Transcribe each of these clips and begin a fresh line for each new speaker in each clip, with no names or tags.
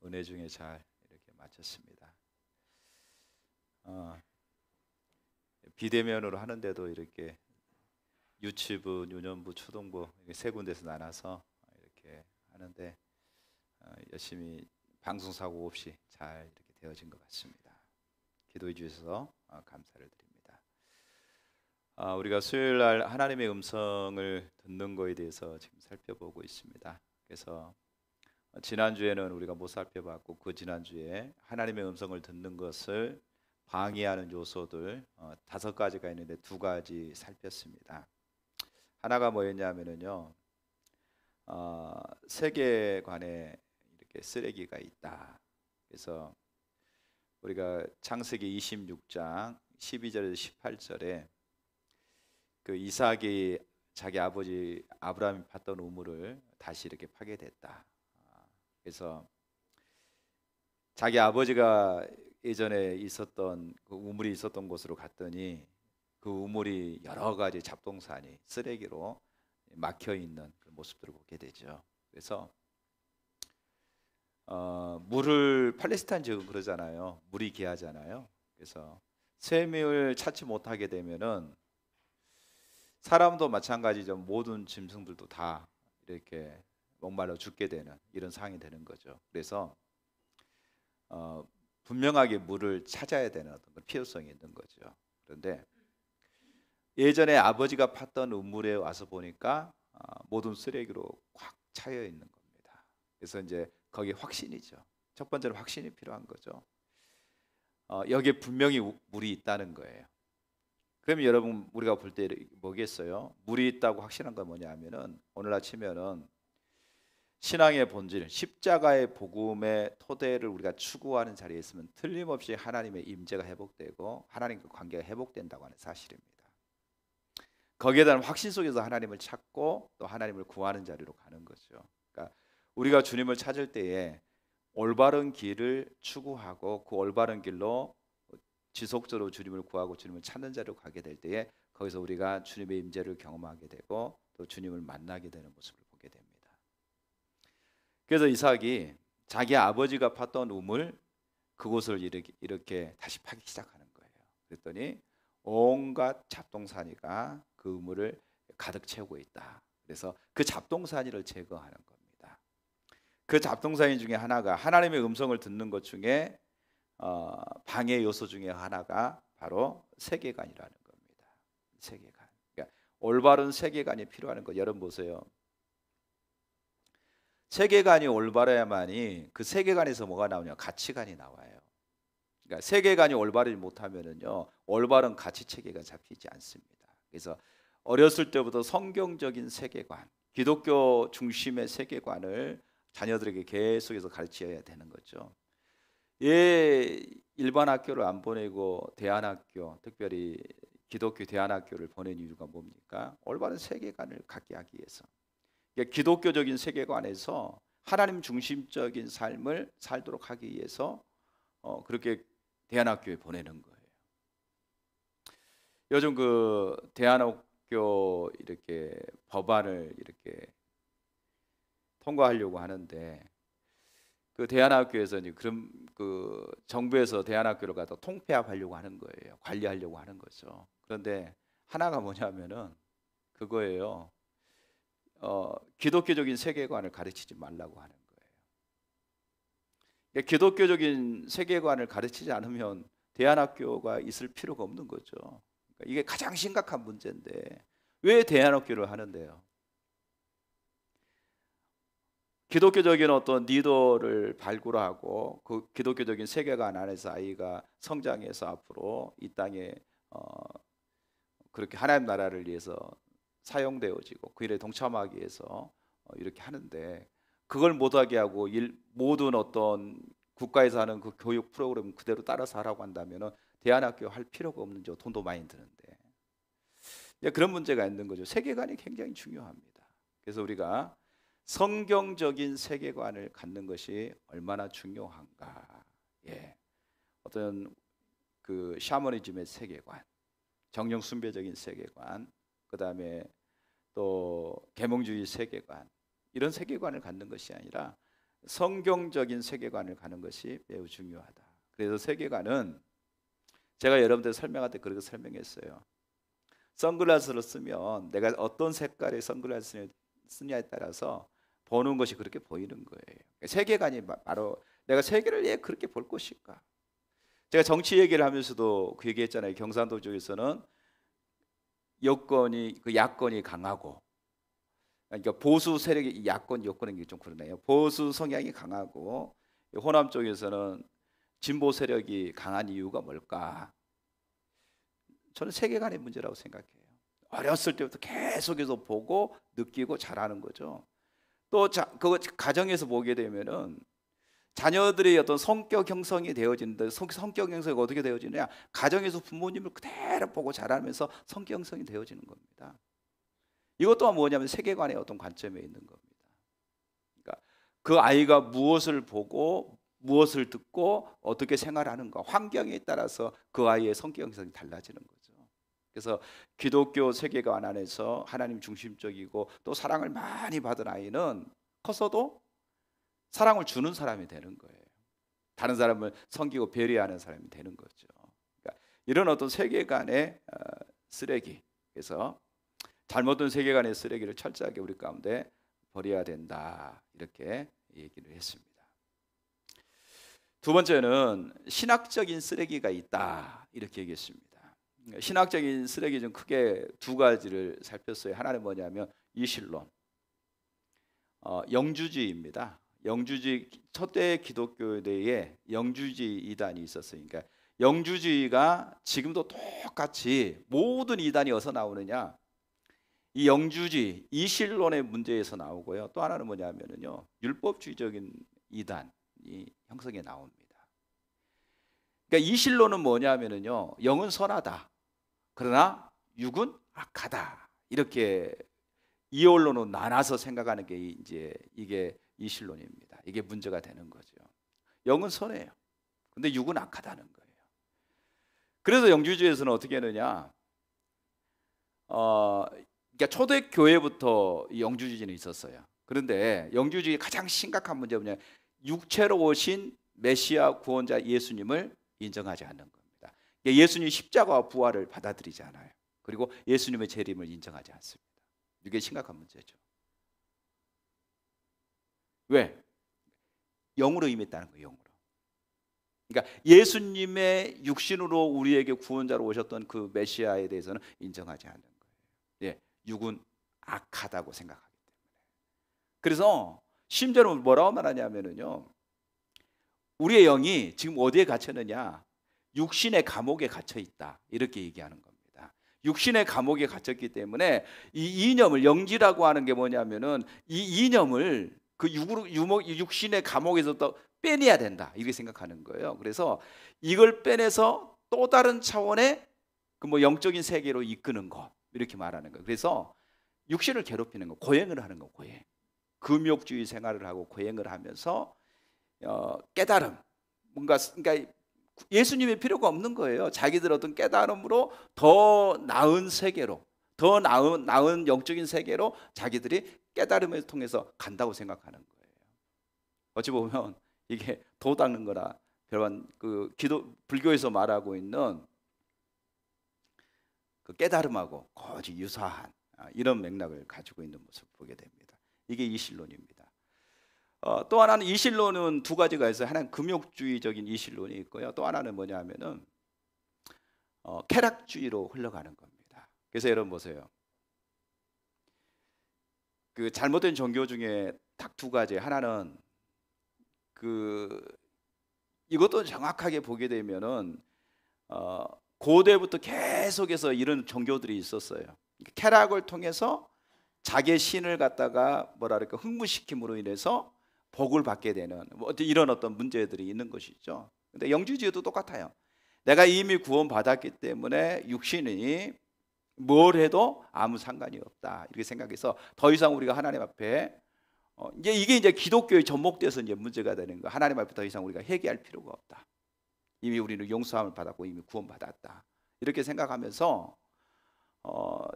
은혜 중에 잘 이렇게 마쳤습니다. 비대면으로 하는데도 이렇게 유치부, 유년부, 초등부 이렇게 세 군데서 나눠서 이렇게 하는데 열심히 방송 사고 없이 잘 이렇게 되어진 것 같습니다. 기도해 주셔서 감사를 드립니다. 우리가 수요일 날 하나님의 음성을 듣는 거에 대해서 지금 살펴보고 있습니다. 그래서 지난주에는 우리가 못 살펴봤고 그 지난주에 하나님의 음성을 듣는 것을 방해하는 요소들 5가지가 있는데 2가지 살폈습니다. 하나가 뭐였냐면요, 세계관에 이렇게 쓰레기가 있다. 그래서 우리가 창세기 26장 12절에서 18절에 그 이삭이 자기 아버지 아브라함이 팠던 우물을 다시 이렇게 파게 됐다. 그래서 자기 아버지가 예전에 있었던 그 우물이 있었던 곳으로 갔더니 그 우물이 여러 가지 잡동사니 쓰레기로 막혀 있는 그런 모습들을 보게 되죠. 그래서 물을 팔레스타인 지금 그러잖아요. 물이 귀하잖아요. 그래서 샘을 찾지 못하게 되면은 사람도 마찬가지죠. 모든 짐승들도 다 이렇게 목말라 죽게 되는 이런 상황이 되는 거죠. 그래서 분명하게 물을 찾아야 되는 어떤 필요성이 있는 거죠. 그런데 예전에 아버지가 팠던 우물에 와서 보니까 모든 쓰레기로 꽉 차여 있는 겁니다. 그래서 이제 거기에 확신이죠. 첫 번째는 확신이 필요한 거죠. 여기에 분명히 물이 있다는 거예요. 그러면 여러분 우리가 볼 때 뭐겠어요? 물이 있다고 확신한 건 뭐냐면은 오늘날 치면은 신앙의 본질, 십자가의 복음의 토대를 우리가 추구하는 자리에 있으면 틀림없이 하나님의 임재가 회복되고 하나님과 관계가 회복된다고 하는 사실입니다. 거기에 대한 확신 속에서 하나님을 찾고 또 하나님을 구하는 자리로 가는 거죠. 그러니까 우리가 주님을 찾을 때에 올바른 길을 추구하고 그 올바른 길로 지속적으로 주님을 구하고 주님을 찾는 자리로 가게 될 때에 거기서 우리가 주님의 임재를 경험하게 되고 또 주님을 만나게 되는 모습을 보게 됩니다. 그래서 이삭이 자기 아버지가 팠던 우물 그곳을 이렇게 다시 파기 시작하는 거예요. 그랬더니 온갖 잡동사니가 그 우물을 가득 채우고 있다. 그래서 그 잡동사니를 제거하는 겁니다. 그 잡동사니 중에 하나가 하나님의 음성을 듣는 것 중에 방해 요소 중에 하나가 바로 세계관이라는 겁니다. 세계관. 그러니까 올바른 세계관이 필요한 거. 여러분 보세요. 세계관이 올바라야만이 그 세계관에서 뭐가 나오냐? 가치관이 나와요. 그러니까 세계관이 올바르지 못하면은요, 올바른 가치 체계가 잡히지 않습니다. 그래서 어렸을 때부터 성경적인 세계관, 기독교 중심의 세계관을 자녀들에게 계속해서 가르쳐야 되는 거죠. 일반 학교를 안 보내고 대안학교, 특별히 기독교 대안학교를 보낸 이유가 뭡니까? 올바른 세계관을 갖게 하기 위해서. 그러니까 기독교적인 세계관에서 하나님 중심적인 삶을 살도록 하기 위해서 그렇게 대안학교에 보내는 거예요. 요즘 그 대안학교 이렇게 법안을 이렇게 통과하려고 하는데 그 대안학교에서 이제 그럼 그 정부에서 대안학교를 갖다 통폐합하려고 하는 거예요. 관리하려고 하는 거죠. 그런데 하나가 뭐냐면은 그거예요. 기독교적인 세계관을 가르치지 말라고 하는 거예요. 그러니까 기독교적인 세계관을 가르치지 않으면 대안학교가 있을 필요가 없는 거죠. 그러니까 이게 가장 심각한 문제인데 왜 대안학교를 하는데요? 기독교적인 어떤 리더를 발굴하고 그 기독교적인 세계관 안에서 아이가 성장해서 앞으로 이 땅에 그렇게 하나님 나라를 위해서 사용되어지고 그 일에 동참하기 위해서 이렇게 하는데 그걸 못하게 하고 모든 어떤 국가에서 하는 그 교육 프로그램 그대로 따라서 하라고 한다면 대안학교 할 필요가 없는 죠. 돈도 많이 드는데 그런 문제가 있는 거죠. 세계관이 굉장히 중요합니다. 그래서 우리가 성경적인 세계관을 갖는 것이 얼마나 중요한가. 어떤 그 샤머니즘의 세계관, 정령 숭배적인 세계관, 그 다음에 또 계몽주의 세계관, 이런 세계관을 갖는 것이 아니라 성경적인 세계관을 가는 것이 매우 중요하다. 그래서 세계관은 제가 여러분들 설명할 때 그렇게 설명했어요. 선글라스를 쓰면 내가 어떤 색깔의 선글라스를 쓰냐에 따라서 보는 것이 그렇게 보이는 거예요. 세계관이 바로 내가 세계를 왜 그렇게 볼 것일까? 제가 정치 얘기를 하면서도 그 얘기했잖아요. 경상도 쪽에서는 야권이 강하고, 그러니까 보수 세력이 여권이 좀 그러네요. 보수 성향이 강하고, 호남 쪽에서는 진보 세력이 강한 이유가 뭘까? 저는 세계관의 문제라고 생각해요. 어렸을 때부터 계속해서 보고 느끼고 잘하는 거죠. 또 그거 가정에서 보게 되면은 자녀들의 어떤 성격 형성이 되어지는데, 성격 형성이 어떻게 되어지느냐? 가정에서 부모님을 그대로 보고 자라면서 성격 형성이 되어지는 겁니다. 이것 또한 뭐냐면 세계관의 어떤 관점에 있는 겁니다. 그러니까 그 아이가 무엇을 보고 무엇을 듣고 어떻게 생활하는가, 환경에 따라서 그 아이의 성격 형성이 달라지는 거죠. 그래서 기독교 세계관 안에서 하나님 중심적이고 또 사랑을 많이 받은 아이는 커서도 사랑을 주는 사람이 되는 거예요. 다른 사람을 섬기고 배려하는 사람이 되는 거죠. 그러니까 이런 어떤 세계관의 쓰레기, 그래서 잘못된 세계관의 쓰레기를 철저하게 우리 가운데 버려야 된다, 이렇게 얘기를 했습니다. 두 번째는 신학적인 쓰레기가 있다, 이렇게 얘기했습니다. 신학적인 쓰레기 중 크게 두 가지를 살폈어요. 하나는 뭐냐면 이신론, 영주주의입니다. 영주주의, 초대 기독교대에 영주주의 이단이 있었어요. 그러니까 영주주의가 지금도 똑같이 모든 이단이 어디서 나오느냐? 이 영주주의, 이신론의 문제에서 나오고요. 또 하나는 뭐냐면요, 율법주의적인 이단이 형성해 나옵니다. 그러니까 이신론은 뭐냐면요, 영은 선하다, 그러나 육은 악하다, 이렇게 이원론으로 나눠서 생각하는 게 이게 이신론입니다. 이게 문제가 되는 거죠. 영은 선해요. 근데 육은 악하다는 거예요. 그래서 영주주의에서는 어떻게 하느냐? 그러니까 초대교회부터 영주주의는 있었어요. 그런데 영주주의의 가장 심각한 문제는 뭐냐? 육체로 오신 메시아 구원자 예수님을 인정하지 않는 겁니다. 예수님 십자가와 부활을 받아들이지 않아요. 그리고 예수님의 재림을 인정하지 않습니다. 이게 심각한 문제죠. 왜? 영으로 임했다는 거예요. 영으로. 그러니까 예수님의 육신으로 우리에게 구원자로 오셨던 그 메시아에 대해서는 인정하지 않는 거예요. 예, 육은 악하다고 생각하기 때문에. 그래서 심지어는 뭐라고 말하냐면요, 우리의 영이 지금 어디에 갇혔느냐? 육신의 감옥에 갇혀 있다, 이렇게 얘기하는 겁니다. 육신의 감옥에 갇혔기 때문에 이 이념을, 영지라고 하는 게 뭐냐면은 이 이념을 그 육신의 감옥에서 또 빼내야 된다, 이렇게 생각하는 거예요. 그래서 이걸 빼내서 또 다른 차원의 그 영적인 세계로 이끄는 것, 이렇게 말하는 거예요. 그래서 육신을 괴롭히는 거, 고행을 하는 거, 고행. 금욕주의 생활을 하고 고행을 하면서 깨달음, 그러니까 예수님의 필요가 없는 거예요. 자기들 어떤 깨달음으로 더 나은 세계로, 더 나은 영적인 세계로 자기들이 깨달음을 통해서 간다고 생각하는 거예요. 어찌 보면 이게 도 닦는 거나 별반 그 불교에서 말하고 있는 그 깨달음하고 거의 유사한 이런 맥락을 가지고 있는 모습을 보게 됩니다. 이게 이신론입니다. 또 하나는, 이신론은 두 가지가 있어요. 하나는 금욕주의적인 이신론이 있고요. 또 하나는 뭐냐면은 쾌락주의로 흘러가는 겁니다. 그래서 여러분 보세요. 그 잘못된 종교 중에 딱 두 가지. 하나는 이것도 정확하게 보게 되면은 고대부터 계속해서 이런 종교들이 있었어요. 쾌락을 통해서 자기의 신을 갖다가 흥분시킴으로 인해서 복을 받게 되는 이런 어떤 문제들이 있는 것이죠. 근데 영주주의도 똑같아요. 내가 이미 구원받았기 때문에 육신이 뭘 해도 아무 상관이 없다, 이렇게 생각해서 더 이상 우리가 하나님 앞에 이게 기독교에 접목돼서 문제가 되는 거예요. 하나님 앞에 더 이상 우리가 회개할 필요가 없다. 이미 우리는 용서함을 받았고 이미 구원받았다, 이렇게 생각하면서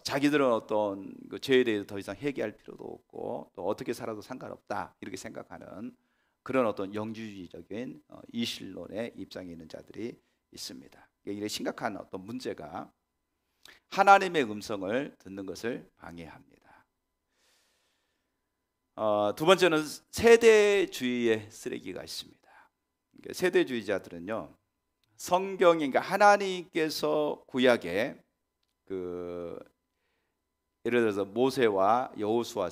자기들은 어떤 그 죄에 대해서 더 이상 회개할 필요도 없고 또 어떻게 살아도 상관없다, 이렇게 생각하는 그런 어떤 영주주의적인 이신론의 입장에 있는 자들이 있습니다. 이게 심각한 어떤 문제가 하나님의 음성을 듣는 것을 방해합니다. 두 번째는 세대주의의 쓰레기가 있습니다. 세대주의자들은요, 성경이, 그러니까 하나님께서 구약에 예를 들어서 모세와 여호수아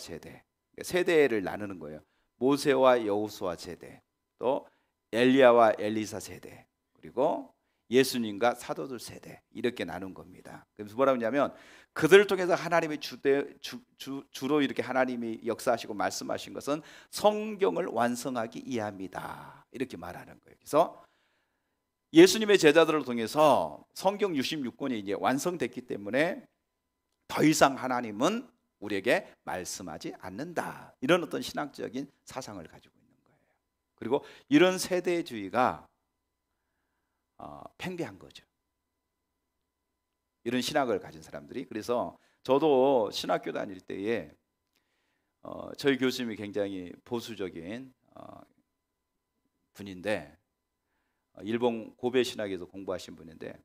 세대를 나누는 거예요. 모세와 여호수아 세대, 또 엘리야와 엘리사 세대, 그리고 예수님과 사도들 세대, 이렇게 나눈 겁니다. 그래서 뭐라 하냐면 그들을 통해서 하나님의 주로 이렇게 하나님이 역사하시고 말씀하신 것은 성경을 완성하기 이해합니다, 이렇게 말하는 거예요. 그래서 예수님의 제자들을 통해서 성경 66권이 이제 완성됐기 때문에 더 이상 하나님은 우리에게 말씀하지 않는다, 이런 어떤 신학적인 사상을 가지고 있는 거예요. 그리고 이런 세대주의가 팽배한 거죠, 이런 신학을 가진 사람들이. 그래서 저도 신학교 다닐 때에 저희 교수님이 굉장히 보수적인 분인데, 일본 고베 신학에서 공부하신 분인데,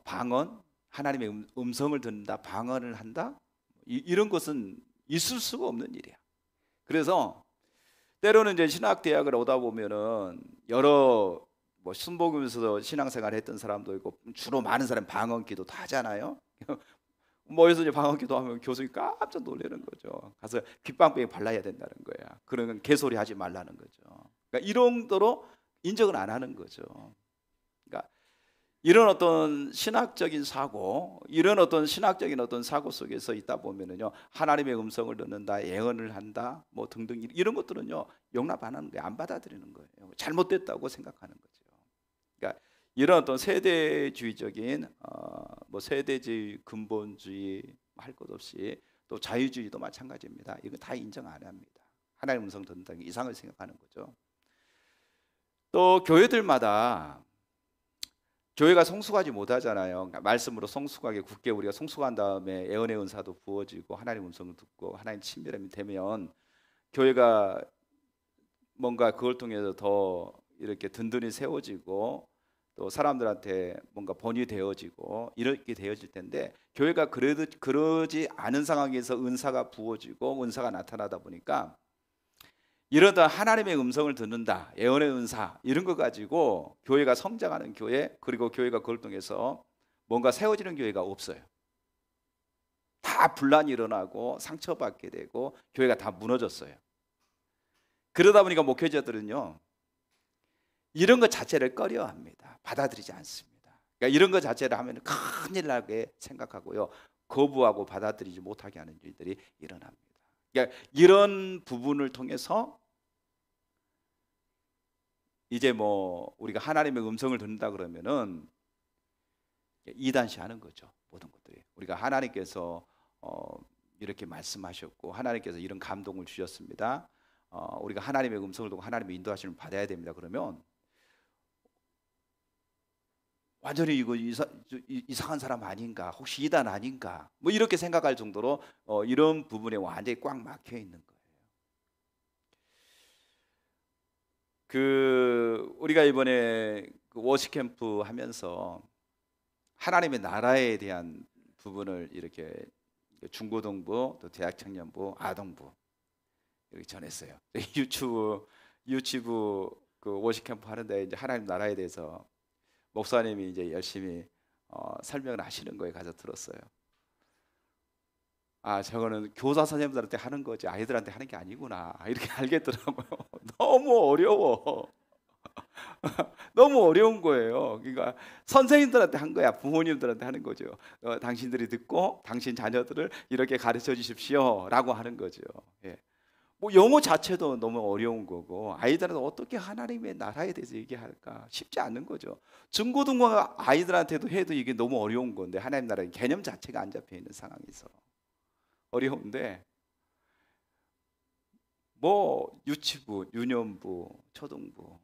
방언, 하나님의 음성을 듣는다, 방언을 한다, 이런 것은 있을 수가 없는 일이야. 그래서 때로는 이제 신학 대학을 오다 보면은 여러 순복음에서 신앙생활 했던 사람도 있고, 주로 많은 사람 방언 기도 다 하잖아요. 뭐에서 이제 방언 기도하면 교수님 깜짝 놀라는 거죠. 가서 귓방병에 발라야 된다는 거야. 그러면 개소리 하지 말라는 거죠. 그러니까 이런 정도로 인정을 안 하는 거죠. 그러니까 이런 어떤 신학적인 사고, 이런 어떤 신학적인 어떤 사고 속에서 있다 보면은요, 하나님의 음성을 듣는다, 예언을 한다, 뭐 등등 이런 것들은요 용납 안 하는 거예요. 안 받아들이는 거예요. 잘못됐다고 생각하는 거죠. 그러니까 이런 어떤 세대주의적인 세대주의, 근본주의 할 것 없이, 또 자유주의도 마찬가지입니다. 이거 다 인정 안 합니다. 하나님의 음성 듣는다는 게 이상을 생각하는 거죠. 또 교회들마다 교회가 성숙하지 못하잖아요. 그러니까 말씀으로 성숙하게 굳게 우리가 성숙한 다음에 예언의 은사도 부어지고 하나님의 음성을 듣고 하나님 친밀함이 되면 교회가 뭔가 그걸 통해서 더 이렇게 든든히 세워지고, 또 사람들한테 뭔가 본이 되어지고 이렇게 되어질 텐데, 교회가 그래도 그러지 않은 상황에서 은사가 부어지고 은사가 나타나다 보니까, 이러다 하나님의 음성을 듣는다, 예언의 은사, 이런 거 가지고 교회가 성장하는 교회, 그리고 교회가 그걸 통해서 뭔가 세워지는 교회가 없어요. 다 분란이 일어나고 상처받게 되고 교회가 다 무너졌어요. 그러다 보니까 목회자들은요, 이런 것 자체를 꺼려합니다. 받아들이지 않습니다. 그러니까 이런 것 자체를 하면 큰일 나게 생각하고요, 거부하고 받아들이지 못하게 하는 일들이 일어납니다. 그러니까 이런 부분을 통해서 이제 우리가 하나님의 음성을 듣는다 그러면은 이단시하는 거죠. 모든 것들이 우리가 하나님께서 이렇게 말씀하셨고 하나님께서 이런 감동을 주셨습니다. 우리가 하나님의 음성을 듣고 하나님의 인도하심을 받아야 됩니다. 그러면 완전히 이거 이상한 사람 아닌가, 혹시 이단 아닌가, 뭐 이렇게 생각할 정도로 이런 부분에 완전히 꽉 막혀 있는 거예요. 우리가 이번에 워시 캠프 하면서 하나님의 나라에 대한 부분을 이렇게 중고등부, 또 대학 청년부, 아동부 이렇게 전했어요. 유치부 워시 캠프 하는데 이제 하나님 나라에 대해서 목사님이 이제 열심히 설명을 하시는 거에 가서 들었어요. 저거는 교사 선생님들한테 하는 거지 아이들한테 하는 게 아니구나, 이렇게 알겠더라고요. 너무 어려워. 너무 어려운 거예요. 그러니까 선생님들한테 한 거야, 부모님들한테 하는 거죠. 당신들이 듣고 당신 자녀들을 이렇게 가르쳐 주십시오 라고 하는 거죠. 예. 영어 자체도 너무 어려운 거고, 아이들한테 어떻게 하나님의 나라에 대해서 얘기할까 쉽지 않은 거죠. 중고등부 아이들한테도 해도 이게 너무 어려운 건데, 하나님 나라의 개념 자체가 안 잡혀 있는 상황에서 어려운데, 유치부, 유년부, 초등부,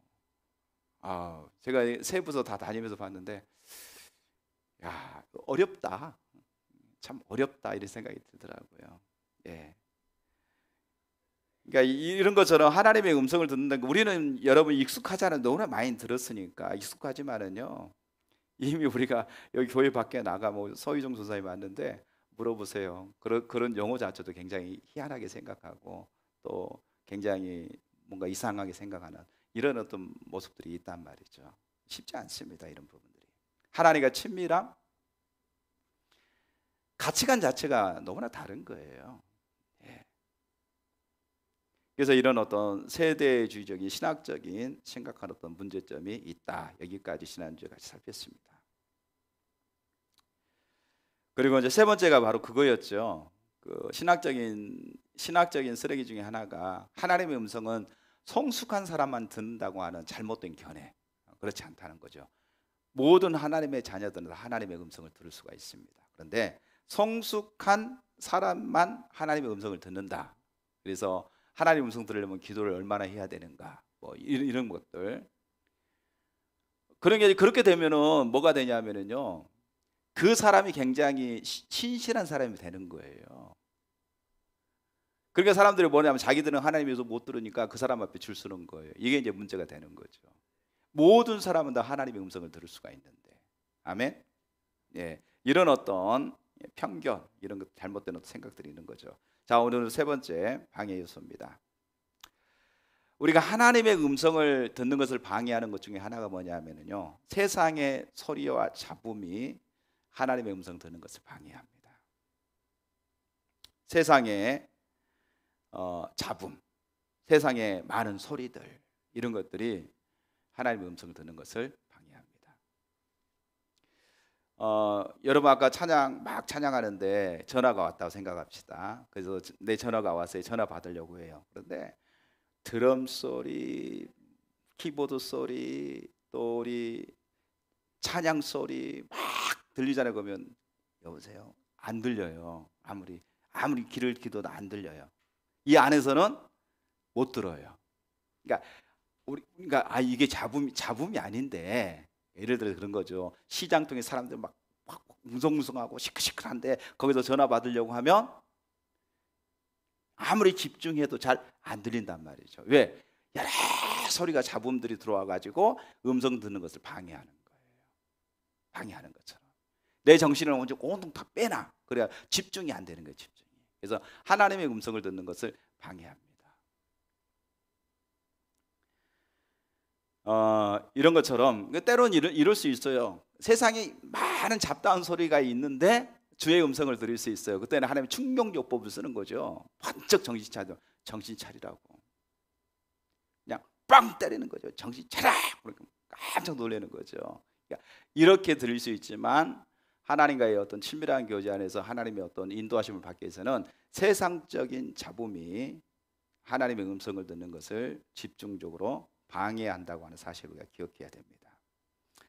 제가 세 부서 다 다니면서 봤는데, 어렵다, 참 어렵다, 이런 생각이 들더라고요. 예. 그러니까 이런 것처럼 하나님의 음성을 듣는다는 거, 우리는 여러분 익숙하잖아요. 너무나 많이 들었으니까 익숙하지만은요, 이미 우리가 여기 교회 밖에 나가 뭐 서희종 전사님 왔는데 물어보세요. 그런 용어 자체도 굉장히 희한하게 생각하고 또 굉장히 뭔가 이상하게 생각하는 이런 어떤 모습들이 있단 말이죠. 쉽지 않습니다. 이런 부분들이. 하나님과 친밀함, 가치관 자체가 너무나 다른 거예요. 예. 그래서 이런 어떤 세대주의적인 신학적인 심각한 어떤 문제점이 있다. 여기까지 지난주에 같이 살폈습니다. 그리고 이제 세 번째가 바로 그거였죠. 그 신학적인 쓰레기 중에 하나가 하나님의 음성은 성숙한 사람만 듣는다고 하는 잘못된 견해. 그렇지 않다는 거죠. 모든 하나님의 자녀들은 하나님의 음성을 들을 수가 있습니다. 그런데 성숙한 사람만 하나님의 음성을 듣는다. 그래서 하나님의 음성 들으려면 기도를 얼마나 해야 되는가, 뭐 이런 것들. 그렇게 되면은 뭐가 되냐면은요, 그 사람이 굉장히 신실한 사람이 되는 거예요. 그러니까 사람들이 뭐냐면 자기들은 하나님에서 못 들으니까 그 사람 앞에 줄 서는 거예요. 이게 이제 문제가 되는 거죠. 모든 사람은 다 하나님의 음성을 들을 수가 있는데, 아멘. 예, 이런 어떤 편견, 이런 것 잘못된 어떤 생각들이 있는 거죠. 자, 오늘 세 번째 방해 요소입니다. 우리가 하나님의 음성을 듣는 것을 방해하는 것 중에 하나가 뭐냐면요, 세상의 소리와 잡음이 하나님의 음성 듣는 것을 방해합니다. 세상의 잡음, 세상의 많은 소리들, 이런 것들이 하나님의 음성을 듣는 것을 방해합니다. 여러분 아까 막 찬양하는데 전화가 왔다고 생각합시다. 그래서 내 전화가 왔어요. 전화 받으려고 해요. 그런데 드럼 소리, 키보드 소리, 또 우리 찬양 소리 막 들리잖아요. 그러면 여보세요? 안 들려요. 아무리 귀를 기도도 안 들려요. 이 안에서는 못 들어요. 그러니까 이게 잡음이 아닌데, 예를 들어 그런 거죠. 시장 통에 사람들 막 웅성웅성하고 시끌시끌한데 거기서 전화 받으려고 하면 아무리 집중해도 잘 안 들린단 말이죠. 왜? 여러 소리가 잡음들이 들어와 가지고 음성 듣는 것을 방해하는 거예요. 방해하는 것처럼 내 정신을 온통 다 빼놔. 그래야 집중이 안 되는 거예요. 집중이. 그래서 하나님의 음성을 듣는 것을 방해합니다. 이런 것처럼 때로는 이럴 수 있어요. 세상에 많은 잡다한 소리가 있는데 주의 음성을 들을 수 있어요. 그때는 하나님의 충격요법을 쓰는 거죠. 번쩍 정신 차리라고. 그냥 빵 때리는 거죠. 정신 차려! 깜짝 놀라는 거죠. 그러니까 이렇게 들릴 수 있지만 하나님과의 어떤 친밀한 교제 안에서 하나님의 어떤 인도하심을 받기 위해서는 세상적인 잡음이 하나님의 음성을 듣는 것을 집중적으로 방해한다고 하는 사실을 우리가 기억해야 됩니다.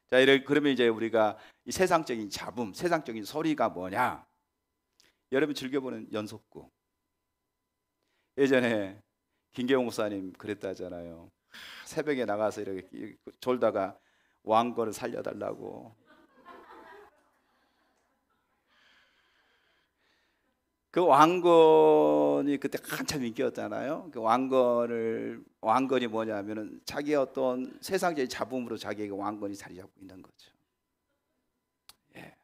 자, 그러면 이제 우리가 이 세상적인 잡음, 세상적인 소리가 뭐냐? 여러분 즐겨보는 연속구. 예전에 김계홍 목사님 그랬다잖아요. 새벽에 나가서 이렇게 졸다가 왕건을 살려달라고. 그 왕건이 그때 한참 인기였잖아요. 그 왕건이 뭐냐면은 자기의 어떤 세상적인 잡음으로 자기에게 왕건이 자리 잡고 있는 거죠. 예.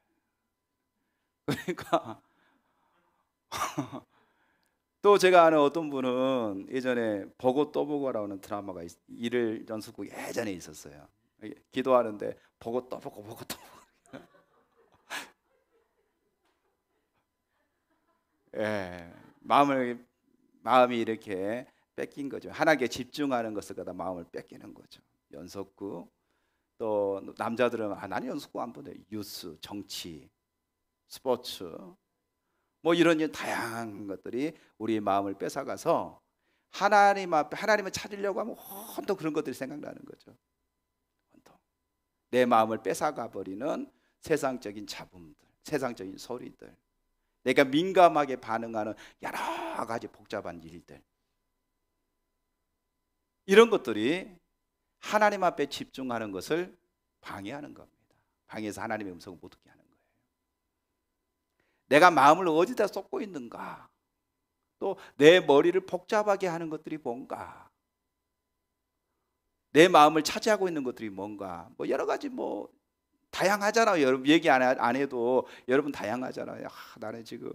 그러니까 또 제가 아는 어떤 분은 예전에 보고 또 보고라는 드라마가 일일 연속극 예전에 있었어요. 기도하는데 보고 또 보고 보고 또 보고. 예, 마음이 이렇게 뺏긴 거죠. 하나님께 집중하는 것을 갖다 마음을 뺏기는 거죠. 연속구. 또 남자들은 나는 연속구 안 보네. 뉴스, 정치, 스포츠, 뭐 이런 다양한 것들이 우리의 마음을 뺏어가서 하나님 앞에 하나님을 찾으려고 하면 온통 그런 것들이 생각나는 거죠. 온통 내 마음을 뺏어가 버리는 세상적인 잡음들, 세상적인 소리들, 내가 민감하게 반응하는 여러 가지 복잡한 일들, 이런 것들이 하나님 앞에 집중하는 것을 방해하는 겁니다. 방해해서 하나님의 음성을 못 듣게 하는 거예요. 내가 마음을 어디다 쏟고 있는가, 또 내 머리를 복잡하게 하는 것들이 뭔가, 내 마음을 차지하고 있는 것들이 뭔가, 뭐 여러 가지 뭐 다양하잖아요. 여러분 얘기 안 해도 여러분 다양하잖아요. 나는 지금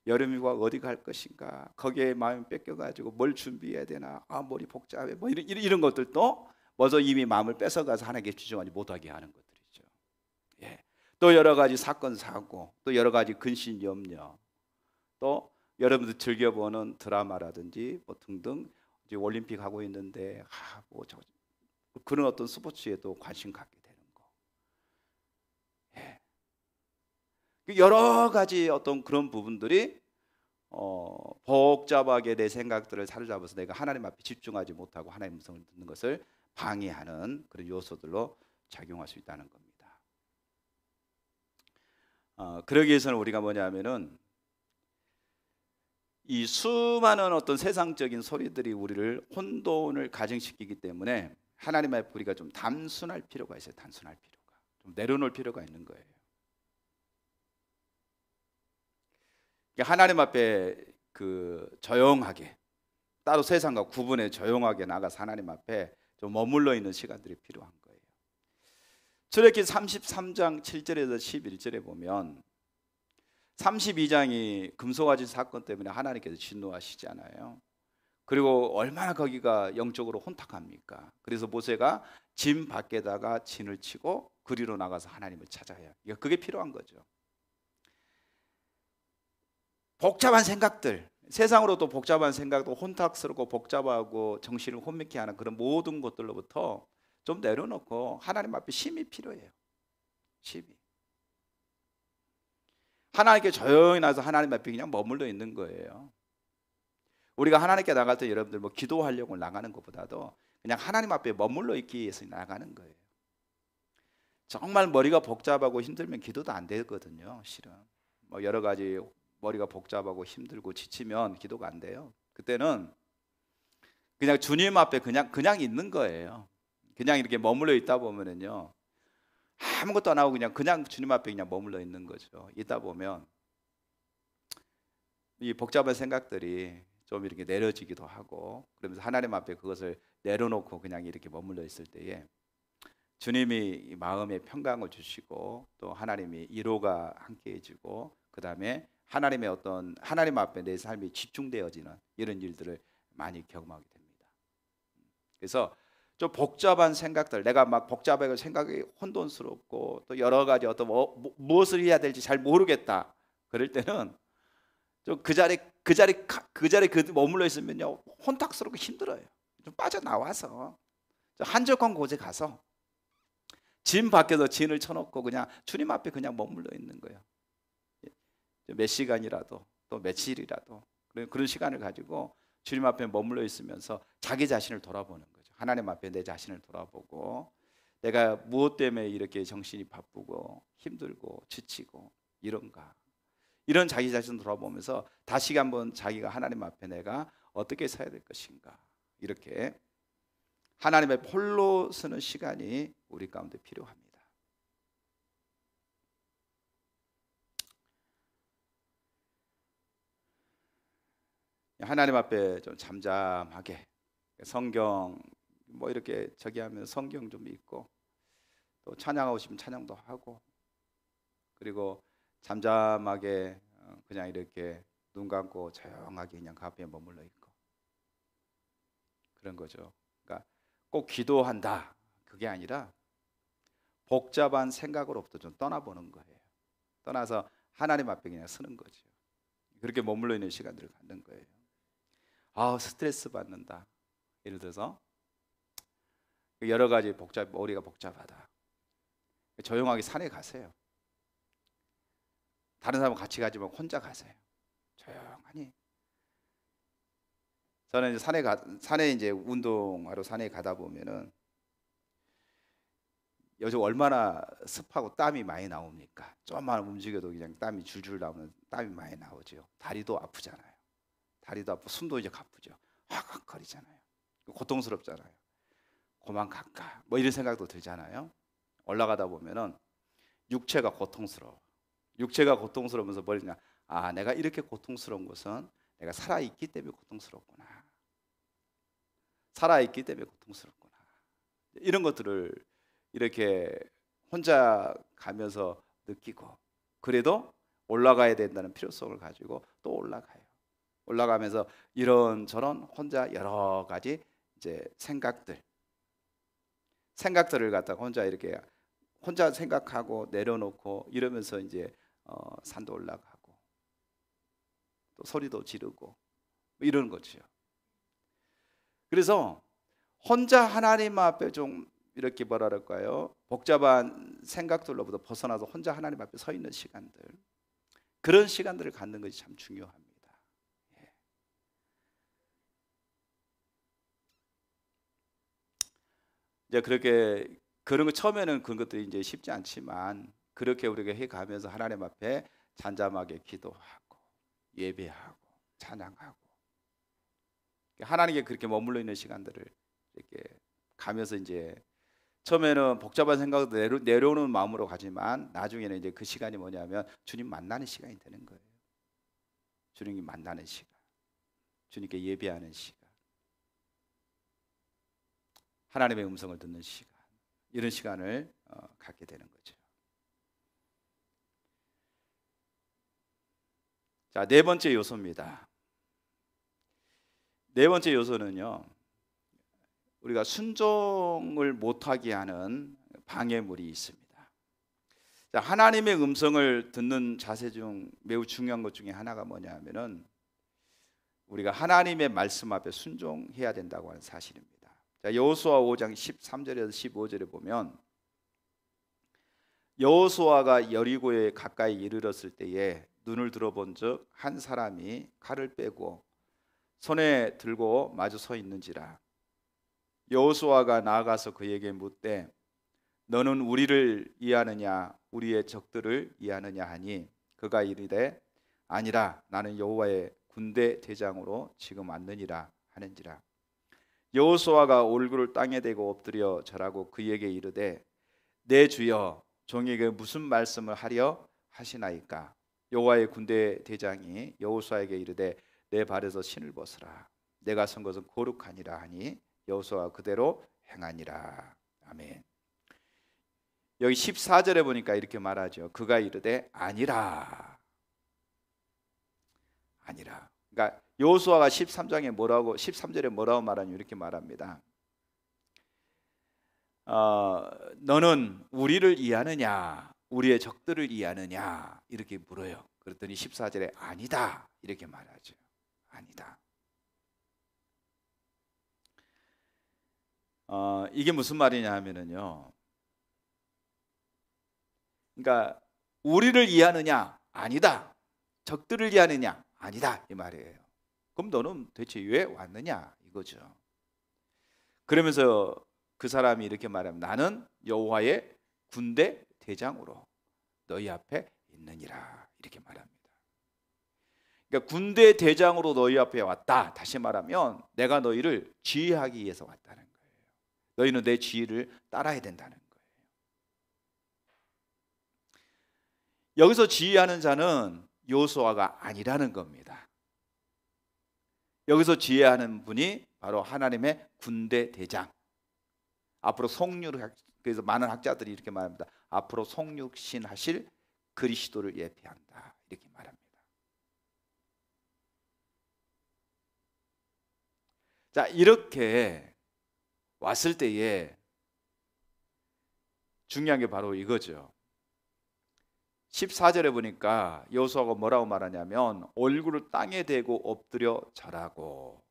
여름휴가 어디 갈 것인가, 거기에 마음이 뺏겨가지고 뭘 준비해야 되나, 머리 복잡해, 뭐 이런 것들도 먼저 이미 마음을 뺏어가서 하나님께 집중하지 못하게 하는 것들이죠. 예. 또 여러 가지 사건 사고, 또 여러 가지 근심 염려, 또 여러분들 즐겨보는 드라마라든지 뭐 등등, 이제 올림픽 하고 있는데 그런 어떤 스포츠에도 관심 갖게 되는 거. 예. 여러 가지 어떤 그런 부분들이 복잡하게 내 생각들을 사로잡아서 내가 하나님 앞에 집중하지 못하고 하나님의 음성을 듣는 것을 방해하는 그런 요소들로 작용할 수 있다는 겁니다. 그러기 위해서는 우리가 뭐냐면은 이 수많은 어떤 세상적인 소리들이 우리를 혼돈을 가정시키기 때문에 하나님 앞에 우리가 좀 단순할 필요가 있어요. 단순할 필요가, 좀 내려놓을 필요가 있는 거예요. 하나님 앞에 조용하게, 따로 세상과 구분해 조용하게 나가서 하나님 앞에 좀 머물러 있는 시간들이 필요한 거예요. 출애굽기 33장 7절에서 11절에 보면 32장이 금송아지 사건 때문에 하나님께서 진노하시잖아요. 그리고 얼마나 거기가 영적으로 혼탁합니까? 그래서 모세가 진 밖에다가 진을 치고 그리로 나가서 하나님을 찾아야, 그게 필요한 거죠. 복잡한 생각들, 세상으로도 복잡한 생각도 혼탁스럽고 복잡하고 정신을 혼미케 하는 그런 모든 것들로부터 좀 내려놓고 하나님 앞에 쉼이 필요해요. 쉼이. 하나님께 조용히 나서 하나님 앞에 그냥 머물러 있는 거예요. 우리가 하나님께 나갈 때 여러분들 뭐 기도하려고 나가는 것보다도 그냥 하나님 앞에 머물러 있기 위해서 나가는 거예요. 정말 머리가 복잡하고 힘들면 기도도 안 되거든요. 실은 뭐 여러 가지 머리가 복잡하고 힘들고 지치면 기도가 안 돼요. 그때는 그냥 주님 앞에 그냥 있는 거예요. 그냥 이렇게 머물러 있다 보면은요, 아무것도 안 하고 그냥 주님 앞에 그냥 머물러 있는 거죠. 있다 보면 이 복잡한 생각들이 좀 이렇게 내려지기도 하고, 그러면서 하나님 앞에 그것을 내려놓고 그냥 이렇게 머물러 있을 때에 주님이 마음에 평강을 주시고, 또 하나님이 위로가 함께 해주고, 그 다음에 하나님 앞에 내 삶이 집중되어지는 이런 일들을 많이 경험하게 됩니다. 그래서 좀 복잡한 생각들, 내가 막 복잡하게 생각이 혼돈스럽고 또 여러 가지 어떤 무엇을 해야 될지 잘 모르겠다, 그럴 때는 좀 그 자리에 머물러 있으면요, 혼탁스럽고 힘들어요. 좀 빠져나와서 한적한 곳에 가서 진 밖에서 진을 쳐놓고 그냥 주님 앞에 그냥 머물러 있는 거예요. 몇 시간이라도 또 며칠이라도 그런 시간을 가지고 주님 앞에 머물러 있으면서 자기 자신을 돌아보는 거죠. 하나님 앞에 내 자신을 돌아보고, 내가 무엇 때문에 이렇게 정신이 바쁘고 힘들고 지치고 이런가, 이런 자기 자신을 돌아보면서 다시 한번 자기가 하나님 앞에 내가 어떻게 서야 될 것인가, 이렇게 하나님 앞에 홀로 서는 시간이 우리 가운데 필요합니다. 하나님 앞에 좀 잠잠하게 성경 뭐 이렇게 저기 하면 성경 좀 읽고, 또 찬양하고 싶으면 찬양도 하고, 그리고 잠잠하게 그냥 이렇게 눈 감고 조용하게 그냥 그 앞에 머물러 있고, 그런 거죠. 그러니까 꼭 기도한다, 그게 아니라 복잡한 생각으로부터 좀 떠나보는 거예요. 떠나서 하나님 앞에 그냥 서는 거죠. 그렇게 머물러 있는 시간들을 갖는 거예요. 스트레스 받는다, 예를 들어서 여러 가지 머리가 복잡하다, 조용하게 산에 가세요. 다른 사람 같이 가지 말고 혼자 가세요. 조용하니. 저는 이제 산에 이제 운동하러 산에 가다 보면은 요즘 얼마나 습하고 땀이 많이 나옵니까? 조금만 움직여도 그냥 땀이 줄줄 나오는, 땀이 많이 나오죠. 다리도 아프잖아요. 다리도 아프고 숨도 이제 가쁘죠. 헉헉거리잖아요. 고통스럽잖아요. 그만 갈까? 뭐 이런 생각도 들잖아요. 올라가다 보면은 육체가 고통스러워. 육체가 고통스러우면서 뭐냐? 내가 이렇게 고통스러운 것은 내가 살아있기 때문에 고통스럽구나. 살아있기 때문에 고통스럽구나. 이런 것들을 이렇게 혼자 가면서 느끼고, 그래도 올라가야 된다는 필요성을 가지고 또 올라가요. 올라가면서 이런저런 혼자 여러 가지 이제 생각들을 갖다가 혼자 이렇게 혼자 생각하고 내려놓고 이러면서 이제 산도 올라가고 또 소리도 지르고 이러는 거죠. 그래서 혼자 하나님 앞에 좀 이렇게 뭐라 그럴까요? 복잡한 생각들로부터 벗어나서 혼자 하나님 앞에 서 있는 시간들, 그런 시간들을 갖는 것이 참 중요합니다. 예. 이제 그렇게 그런 거 처음에는 그런 것들이 이제 쉽지 않지만, 그렇게 우리가 해가면서 하나님 앞에 잠잠하게 기도하고 예배하고 찬양하고 하나님께 그렇게 머물러 있는 시간들을 이렇게 가면서, 이제 처음에는 복잡한 생각을 내려오는 마음으로 가지만 나중에는 이제 그 시간이 뭐냐면 주님 만나는 시간이 되는 거예요. 주님이 만나는 시간, 주님께 예배하는 시간, 하나님의 음성을 듣는 시간, 이런 시간을 갖게 되는 거죠. 자, 네 번째 요소입니다. 네 번째 요소는요, 우리가 순종을 못하게 하는 방해물이 있습니다. 자, 하나님의 음성을 듣는 자세 중 매우 중요한 것 중에 하나가 뭐냐면은 우리가 하나님의 말씀 앞에 순종해야 된다고 하는 사실입니다. 자, 여호수아 5장 13절에서 15절에 보면, 여호수아가 여리고에 가까이 이르렀을 때에 눈을 들어본즉 한 사람이 칼을 빼고 손에 들고 마주 서 있는지라. 여호수아가 나아가서 그에게 묻되 너는 우리를 이해하느냐 우리의 적들을 이해하느냐 하니, 그가 이르되 아니라 나는 여호와의 군대 대장으로 지금 왔느니라 하는지라. 여호수아가 얼굴을 땅에 대고 엎드려 절하고 그에게 이르되 내 주여 종에게 무슨 말씀을 하려 하시나이까. 여호와의 군대 대장이 여호수아에게 이르되 내 발에서 신을 벗으라. 내가 선 것은 거룩하니라 하니 여호수아가 그대로 행하니라. 아멘. 여기 14절에 보니까 이렇게 말하죠. 그가 이르되 아니라. 그러니까 여호수아가 13절에 뭐라고 말하냐, 이렇게 말합니다. 너는 우리를 이해하느냐 우리의 적들을 이해하느냐 이렇게 물어요. 그랬더니 14절에 아니다 이렇게 말하죠. 아니다. 이게 무슨 말이냐 하면은요, 그러니까 우리를 이해하느냐 아니다, 적들을 이해하느냐 아니다, 이 말이에요. 그럼 너는 대체 왜 왔느냐 이거죠. 그러면서 그 사람이 이렇게 말합니다. 나는 여호와의 군대 대장으로 너희 앞에 있느니라 이렇게 말합니다. 그러니까 군대 대장으로 너희 앞에 왔다. 다시 말하면 내가 너희를 지휘하기 위해서 왔다는 거예요. 너희는 내 지휘를 따라야 된다는 거예요. 여기서 지휘하는 자는 여호수아가 아니라는 겁니다. 여기서 지휘하는 분이 바로 하나님의 군대 대장. 앞으로 그래서 많은 학자들이 이렇게 말합니다. 앞으로 성육신하실 그리스도를 예표한다 이렇게 말합니다. 자, 이렇게 왔을 때에 중요한 게 바로 이거죠. 14절에 보니까 여호수아가 뭐라고 말하냐면 얼굴을 땅에 대고 엎드려 절하고.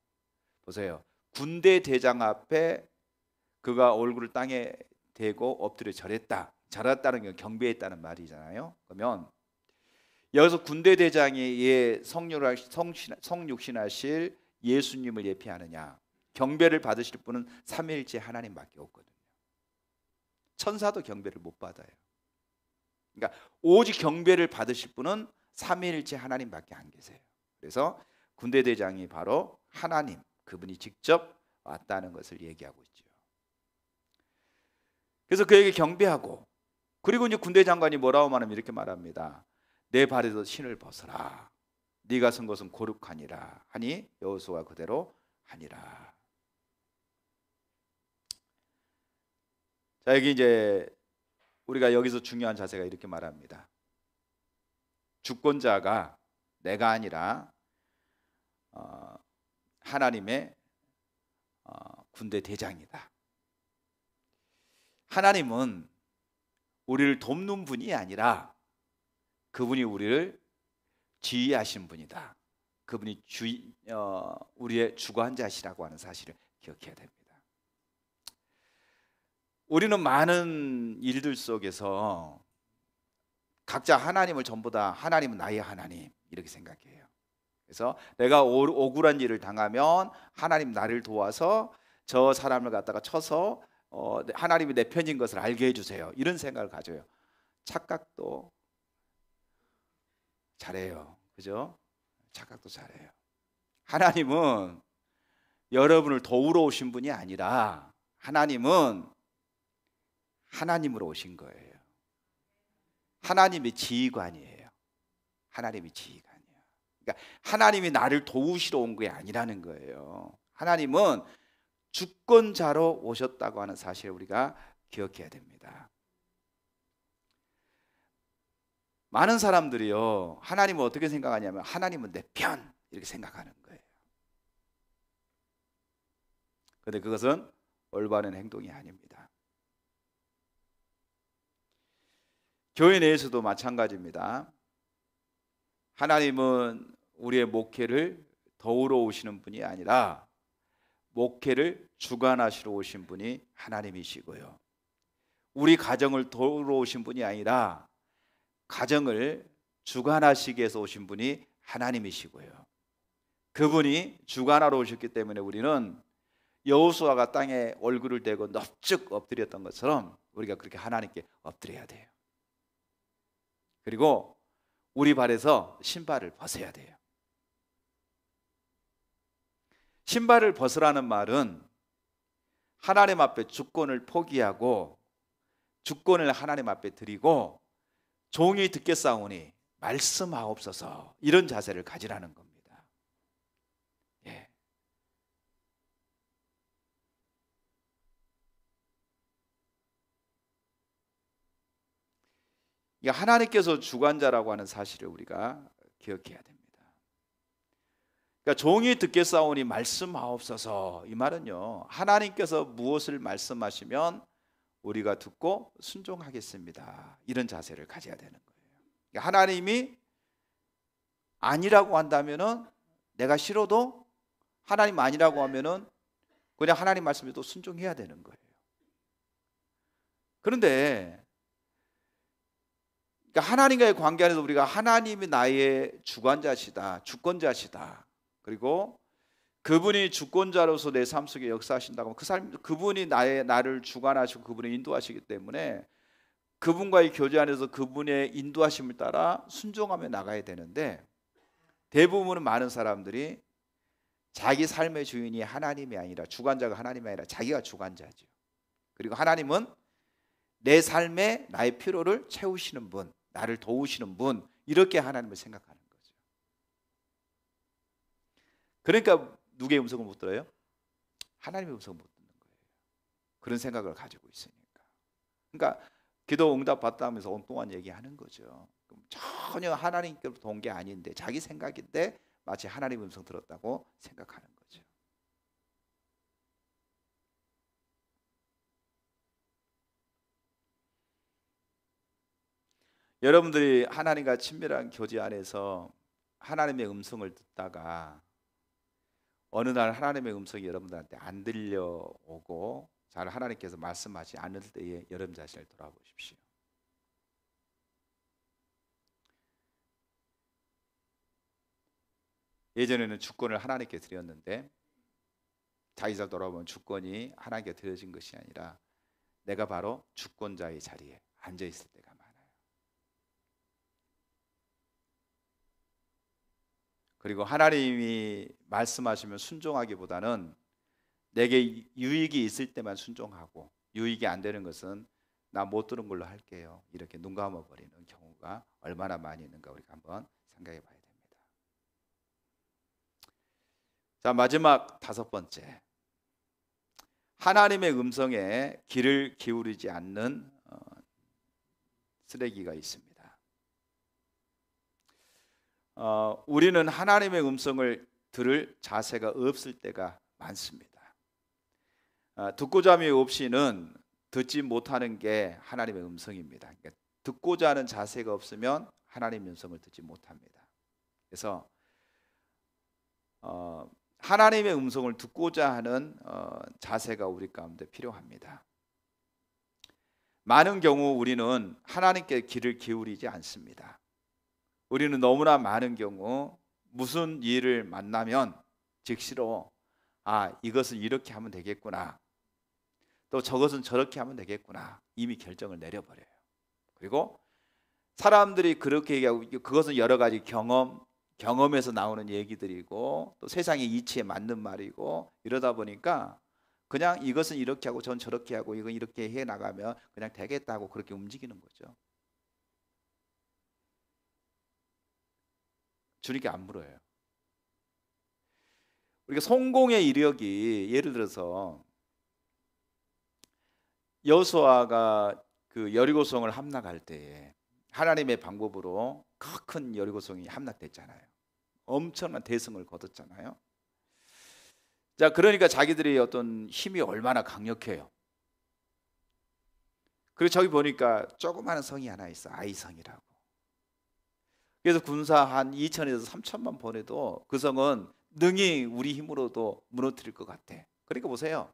보세요. 군대 대장 앞에 그가 얼굴을 땅에 대고 엎드려 절했다. 절했다는 게 경배했다는 말이잖아요. 그러면 여기서 군대 대장이 성육신하실 예수님을 예표하느냐, 경배를 받으실 분은 삼위일체 하나님밖에 없거든요. 천사도 경배를 못 받아요. 그러니까 오직 경배를 받으실 분은 삼위일체 하나님밖에 안 계세요. 그래서 군대 대장이 바로 하나님, 그분이 직접 왔다는 것을 얘기하고 있죠. 그래서 그에게 경배하고, 그리고 이제 군대 장관이 뭐라고 말하면 이렇게 말합니다. 내 발에서 신을 벗어라. 네가 선 것은 거룩하니라 하니 여호수아가 그대로 하니라. 자, 여기 이제 우리가 여기서 중요한 자세가 이렇게 말합니다. 주권자가 내가 아니라 하나님의 군대 대장이다. 하나님은 우리를 돕는 분이 아니라 그분이 우리를 지휘하신 분이다. 그분이 우리의 주관자시라고 하는 사실을 기억해야 됩니다. 우리는 많은 일들 속에서 각자 하나님을 전부 다 하나님은 나의 하나님 이렇게 생각해요. 그래서 내가 억울한 일을 당하면 하나님 나를 도와서 저 사람을 갖다가 쳐서 하나님이 내 편인 것을 알게 해주세요. 이런 생각을 가져요. 착각도 잘해요. 그죠? 착각도 잘해요. 하나님은 여러분을 도우러 오신 분이 아니라 하나님은 하나님으로 오신 거예요. 하나님의 지휘관이에요. 하나님이 지휘관이에요. 그러니까 하나님이 나를 도우시러 온 게 아니라는 거예요. 하나님은 주권자로 오셨다고 하는 사실을 우리가 기억해야 됩니다. 많은 사람들이요, 하나님을 어떻게 생각하냐면 하나님은 내 편 이렇게 생각하는 거예요. 그런데 그것은 올바른 행동이 아닙니다. 교회 내에서도 마찬가지입니다. 하나님은 우리의 목회를 도우러 오시는 분이 아니라 목회를 주관하시러 오신 분이 하나님이시고요, 우리 가정을 도우러 오신 분이 아니라 가정을 주관하시기 위해서 오신 분이 하나님이시고요, 그분이 주관하러 오셨기 때문에 우리는 여호수아가 땅에 얼굴을 대고 넙죽 엎드렸던 것처럼 우리가 그렇게 하나님께 엎드려야 돼요. 그리고 우리 발에서 신발을 벗어야 돼요. 신발을 벗으라는 말은 하나님 앞에 주권을 포기하고 주권을 하나님 앞에 드리고 종이 듣겠사오니 말씀하옵소서, 이런 자세를 가지라는 겁니다. 예. 하나님께서 주관자라고 하는 사실을 우리가 기억해야 됩니다. 그러니까 종이 듣겠사오니 말씀하옵소서, 이 말은요, 하나님께서 무엇을 말씀하시면 우리가 듣고 순종하겠습니다, 이런 자세를 가져야 되는 거예요. 그러니까 하나님이 아니라고 한다면은 내가 싫어도, 하나님 아니라고 하면은 그냥 하나님 말씀에도 순종해야 되는 거예요. 그런데 그러니까 하나님과의 관계 안에서 우리가 하나님이 나의 주관자시다, 주권자시다, 그리고 그분이 주권자로서 내 삶 속에 역사하신다고 하면 그분이 나를 주관하시고 그분이 인도하시기 때문에 그분과의 교제 안에서 그분의 인도하심을 따라 순종하며 나가야 되는데, 대부분은 많은 사람들이 자기 삶의 주인이 하나님이 아니라, 주관자가 하나님이 아니라 자기가 주관자죠. 그리고 하나님은 내 삶에 나의 필요를 채우시는 분, 나를 도우시는 분, 이렇게 하나님을 생각하는 거죠. 그러니까 누구의 음성을 못 들어요? 하나님의 음성을 못 듣는 거예요. 그런 생각을 가지고 있으니까. 그러니까 기도 응답 받다 하면서 엉뚱한 얘기하는 거죠. 전혀 하나님께로부터 온 게 아닌데 자기 생각인데 마치 하나님의 음성 들었다고 생각하는 거죠. 여러분들이 하나님과 친밀한 교제 안에서 하나님의 음성을 듣다가 어느 날 하나님의 음성이 여러분들한테 안 들려오고 잘 하나님께서 말씀하지 않을 때에 여러분 자신을 돌아보십시오. 예전에는 주권을 하나님께 드렸는데 자기가 돌아보면 주권이 하나님께 드려진 것이 아니라 내가 바로 주권자의 자리에 앉아 있을 때가 많아요. 그리고 하나님이 말씀하시면 순종하기보다는 내게 유익이 있을 때만 순종하고 유익이 안 되는 것은 나 못 들은 걸로 할게요, 이렇게 눈 감아버리는 경우가 얼마나 많이 있는가 우리가 한번 생각해 봐야 됩니다. 자, 마지막 다섯 번째. 하나님의 음성에 귀를 기울이지 않는 쓰레기가 있습니다. 우리는 하나님의 음성을 들을 자세가 없을 때가 많습니다. 듣고자 함이 없이는 듣지 못하는 게 하나님의 음성입니다. 그러니까 듣고자 하는 자세가 없으면 하나님의 음성을 듣지 못합니다. 그래서 하나님의 음성을 듣고자 하는 자세가 우리 가운데 필요합니다. 많은 경우 우리는 하나님께 귀를 기울이지 않습니다. 우리는 너무나 많은 경우 무슨 일을 만나면 즉시로 이것은 이렇게 하면 되겠구나, 또 저것은 저렇게 하면 되겠구나, 이미 결정을 내려버려요. 그리고 사람들이 그렇게 얘기하고, 그것은 여러 가지 경험에서 나오는 얘기들이고 또 세상의 이치에 맞는 말이고, 이러다 보니까 그냥 이것은 이렇게 하고 전 저렇게 하고 이건 이렇게 해 나가면 그냥 되겠다고 그렇게 움직이는 거죠. 주님께 안 물어요. 우리가 성공의 이력이, 예를 들어서 여호수아가 그 여리고성을 함락할 때에 하나님의 방법으로 큰 여리고성이 함락됐잖아요. 엄청난 대승을 거뒀잖아요. 자, 그러니까 자기들이 어떤 힘이 얼마나 강력해요. 그리고 저기 보니까 조그마한 성이 하나 있어, 아이성이라고. 그래서 군사 한 2천에서 3천만 보내도 그 성은 능히 우리 힘으로도 무너뜨릴 것 같아. 그러니까 보세요,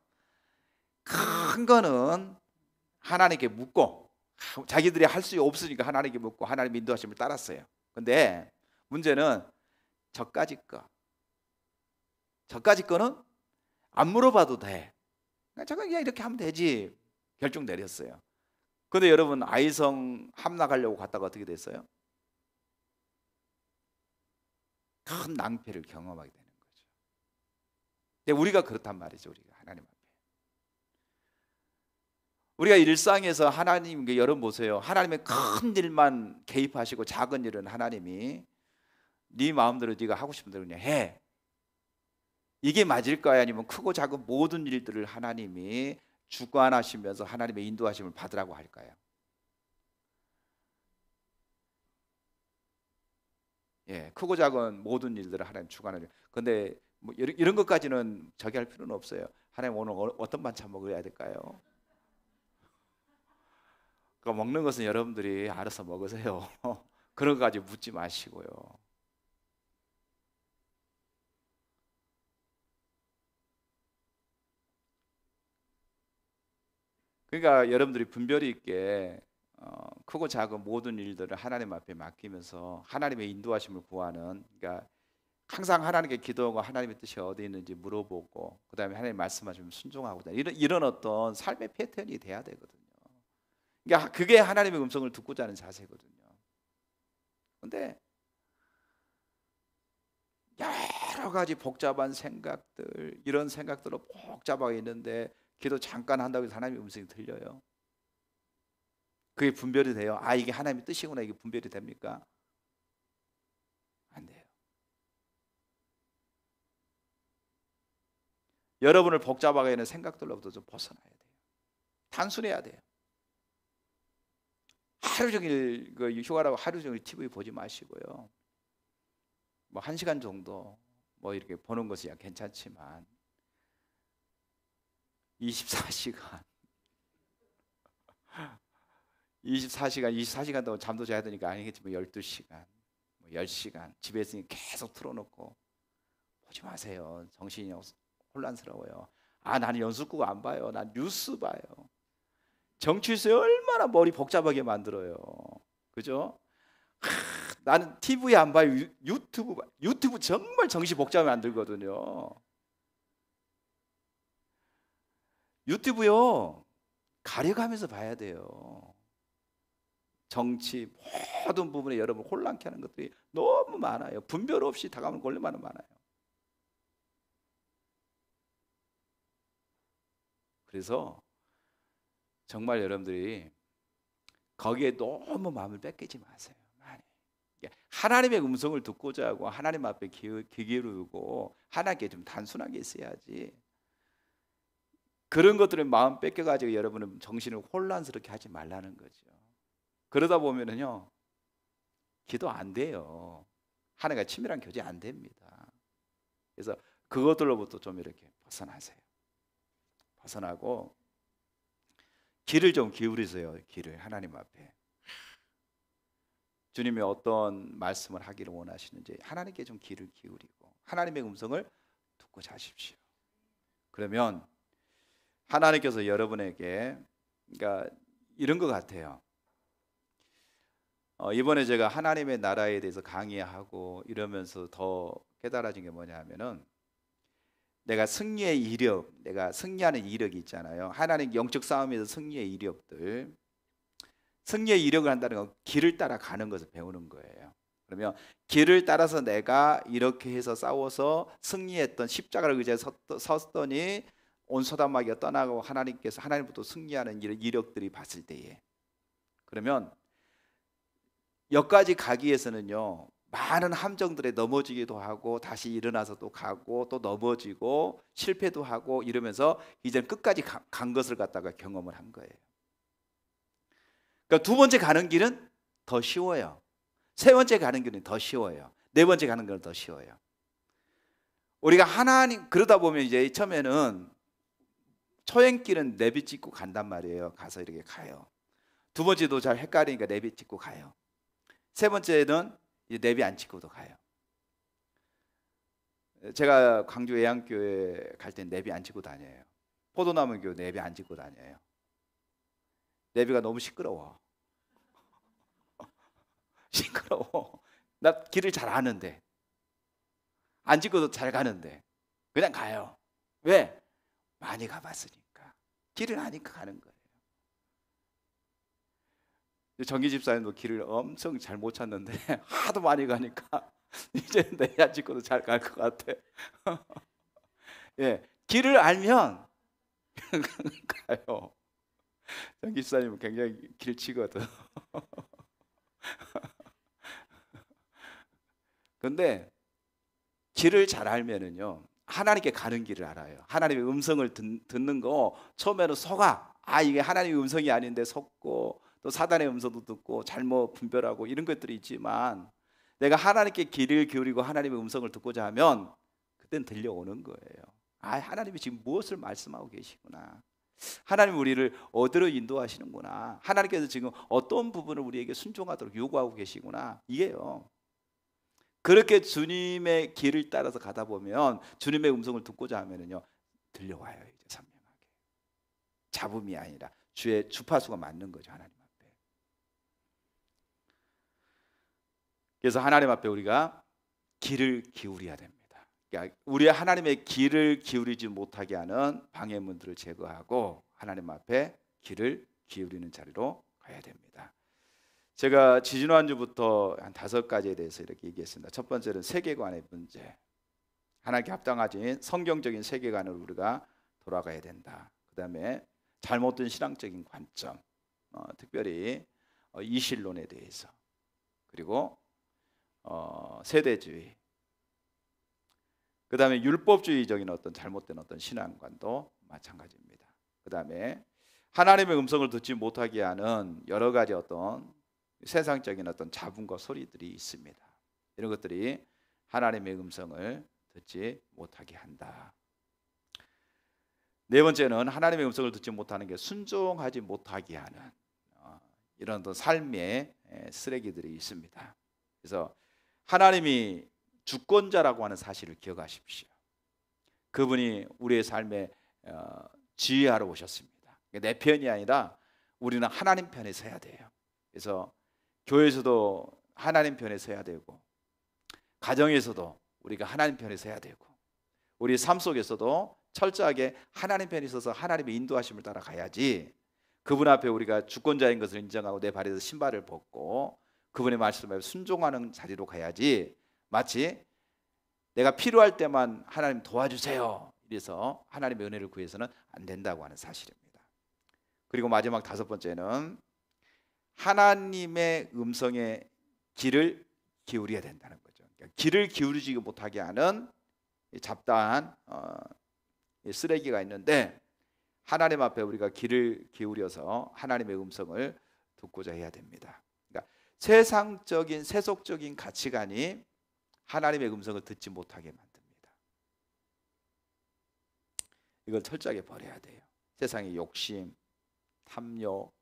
큰 거는 하나님께 묻고, 자기들이 할 수 없으니까 하나님께 묻고 하나님 인도하심을 따랐어요. 근데 문제는 저까지 거는 안 물어봐도 돼, 저건 그냥 이렇게 하면 되지, 결정 내렸어요. 근데 여러분, 아이성 함락하려고 갔다가 어떻게 됐어요? 큰 낭패를 경험하게 되는 거죠. 근데 우리가 그렇단 말이죠. 우리가 하나님 앞에, 우리가 일상에서 하나님, 여러분 보세요, 하나님의 큰 일만 개입하시고 작은 일은 하나님이 네 마음대로 네가 하고 싶은 대로 그냥 해, 이게 맞을까요? 아니면 크고 작은 모든 일들을 하나님이 주관하시면서 하나님의 인도하심을 받으라고 할까요? 예, 크고 작은 모든 일들을 하나님 주관하죠. 근데 뭐 이런 것까지는 저기 할 필요는 없어요. 하나님 오늘 어떤 반찬 먹어야 될까요? 그 먹는 것은 여러분들이 알아서 먹으세요. 그런 것까지 묻지 마시고요. 그러니까 여러분들이 분별이 있게 크고 작은 모든 일들을 하나님 앞에 맡기면서 하나님의 인도하심을 구하는, 그러니까 항상 하나님께 기도하고 하나님의 뜻이 어디 있는지 물어보고 그다음에 하나님 말씀하시면 순종하고, 이런 어떤 삶의 패턴이 돼야 되거든요. 그러니까 그게 하나님의 음성을 듣고자 하는 자세거든요. 근데 여러 가지 복잡한 생각들, 이런 생각들로 복잡하게 있는데 기도 잠깐 한다고 해서 하나님의 음성이 들려요? 그게 분별이 돼요? 이게 하나님의 뜻이구나, 이게 분별이 됩니까? 안 돼요. 여러분을 복잡하게 하는 생각들로부터 좀 벗어나야 돼요. 단순해야 돼요. 하루 종일 휴가라고 하루 종일 TV 보지 마시고요. 뭐 1시간 정도 뭐 이렇게 보는 것이야 괜찮지만 24시간 24시간 동안 잠도 자야 되니까 아니겠지만 12시간, 뭐 10시간 집에 있으니 계속 틀어놓고 보지 마세요. 정신이 혼란스러워요. 나는 연속극 안 봐요. 난 뉴스 봐요. 정치에서 얼마나 머리 복잡하게 만들어요. 그죠? 나는 TV 안 봐요. 유튜브 정말 정신 복잡하게 만들거든요. 유튜브요, 가려가면서 봐야 돼요. 정치 모든 부분에 여러분 혼란케 하는 것들이 너무 많아요. 분별 없이 다가오는 거 얼마나 많아요. 그래서 정말 여러분들이 거기에 너무 마음을 뺏기지 마세요. 많이. 하나님의 음성을 듣고자 하고 하나님 앞에 귀 기울이고 하나님께 좀 단순하게 있어야지. 그런 것들을 마음 뺏겨가지고 여러분은 정신을 혼란스럽게 하지 말라는 거죠. 그러다 보면은요 기도 안 돼요. 하나님과 친밀한 교제 안 됩니다. 그래서 그것들로부터 좀 이렇게 벗어나세요. 벗어나고 귀를 좀 기울이세요. 귀를 하나님 앞에. 주님이 어떤 말씀을 하기를 원하시는지 하나님께 좀 귀를 기울이고 하나님의 음성을 듣고자 하십시오. 그러면 하나님께서 여러분에게 그러니까 이런 것 같아요. 이번에 제가 하나님의 나라에 대해서 강의하고 이러면서 더 깨달아진 게 뭐냐면은 내가 승리의 이력, 내가 승리하는 이력이 있잖아요. 하나님 영적 싸움에서 승리의 이력들, 승리의 이력을 한다는 건 길을 따라 가는 것을 배우는 거예요. 그러면 길을 따라서 내가 이렇게 해서 싸워서 승리했던 십자가를 의지해 섰더니 온 소돔마귀가 떠나고 하나님께서 하나님부터 승리하는 이력들이 봤을 때에 그러면 여기까지 가기 위해서는요 많은 함정들에 넘어지기도 하고 다시 일어나서 또 가고 또 넘어지고 실패도 하고 이러면서 이제 끝까지 간 것을 갖다가 경험을 한 거예요. 그러니까 두 번째 가는 길은 더 쉬워요. 세 번째 가는 길은 더 쉬워요. 네 번째 가는 길은 더 쉬워요. 우리가 하나님 그러다 보면 이제 처음에는 초행길은 내비찍고 간단 말이에요. 가서 이렇게 가요. 두 번째도 잘 헷갈리니까 내비찍고 가요. 세 번째는 내비 안 찍고도 가요. 제가 광주 예양교회 갈 땐 내비 안 찍고 다녀요. 포도나무 교회 내비 안 찍고 다녀요. 내비가 너무 시끄러워. 시끄러워. 나 길을 잘 아는데 안 찍고도 잘 가는데 그냥 가요. 왜? 많이 가봤으니까. 길을 아니까 가는 거예요. 정기 집사님도 길을 엄청 잘 못 찾는데 하도 많이 가니까 이제 내야 찍고도 잘 갈 것 같아. 예, 길을 알면 가요. 정기 집사님은 굉장히 길치거든. 근데 길을 잘 알면은요 하나님께 가는 길을 알아요. 하나님의 음성을 듣는 거 처음에는 속아. 이게 하나님의 음성이 아닌데 속고 또 사단의 음성도 듣고 잘못 분별하고 이런 것들이 있지만 내가 하나님께 귀를 기울이고 하나님의 음성을 듣고자 하면 그땐 들려오는 거예요. 하나님이 지금 무엇을 말씀하고 계시구나. 하나님 우리를 어디로 인도하시는구나. 하나님께서 지금 어떤 부분을 우리에게 순종하도록 요구하고 계시구나. 이게요. 그렇게 주님의 길을 따라서 가다 보면 주님의 음성을 듣고자 하면은요 들려와요. 이제 선명하게 잡음이 아니라 주의 주파수가 맞는 거죠. 하나님 앞에. 그래서 하나님 앞에 우리가 귀를 기울여야 됩니다. 그러니까 우리 하나님의 귀를 기울이지 못하게 하는 방해문들을 제거하고 하나님 앞에 귀를 기울이는 자리로 가야 됩니다. 제가 지지난주부터 한 5가지에 대해서 이렇게 얘기했습니다. 첫 번째는 세계관의 문제. 하나님께 합당하신 성경적인 세계관을 우리가 돌아가야 된다. 그 다음에 잘못된 신앙적인 관점, 특별히 이실론에 대해서, 그리고 세대주의, 그 다음에 율법주의적인 어떤 잘못된 어떤 신앙관도 마찬가지입니다. 그 다음에 하나님의 음성을 듣지 못하게 하는 여러 가지 어떤 세상적인 어떤 잡음과 소리들이 있습니다. 이런 것들이 하나님의 음성을 듣지 못하게 한다. 네 번째는 하나님의 음성을 듣지 못하는 게 순종하지 못하게 하는 이런 어떤 삶의 쓰레기들이 있습니다. 그래서 하나님이 주권자라고 하는 사실을 기억하십시오. 그분이 우리의 삶에 지휘하러 오셨습니다. 내 편이 아니라 우리는 하나님 편에 서야 돼요. 그래서 교회에서도 하나님 편에 서야 되고 가정에서도 우리가 하나님 편에 서야 되고 우리 삶 속에서도 철저하게 하나님 편에 서서 하나님의 인도하심을 따라가야지 그분 앞에 우리가 주권자인 것을 인정하고 내 발에서 신발을 벗고 그분의 말씀에 순종하는 자리로 가야지 마치 내가 필요할 때만 하나님 도와주세요 이래서 하나님의 은혜를 구해서는 안 된다고 하는 사실입니다. 그리고 마지막 5번째는 하나님의 음성의 길을 기울여야 된다는 거죠. 그러니까 귀를 기울이지 못하게 하는 잡다한 쓰레기가 있는데, 하나님 앞에 우리가 귀를 기울여서 하나님의 음성을 듣고자 해야 됩니다. 그러니까 세상적인 세속적인 가치관이 하나님의 음성을 듣지 못하게 만듭니다. 이걸 철저하게 버려야 돼요. 세상의 욕심, 탐욕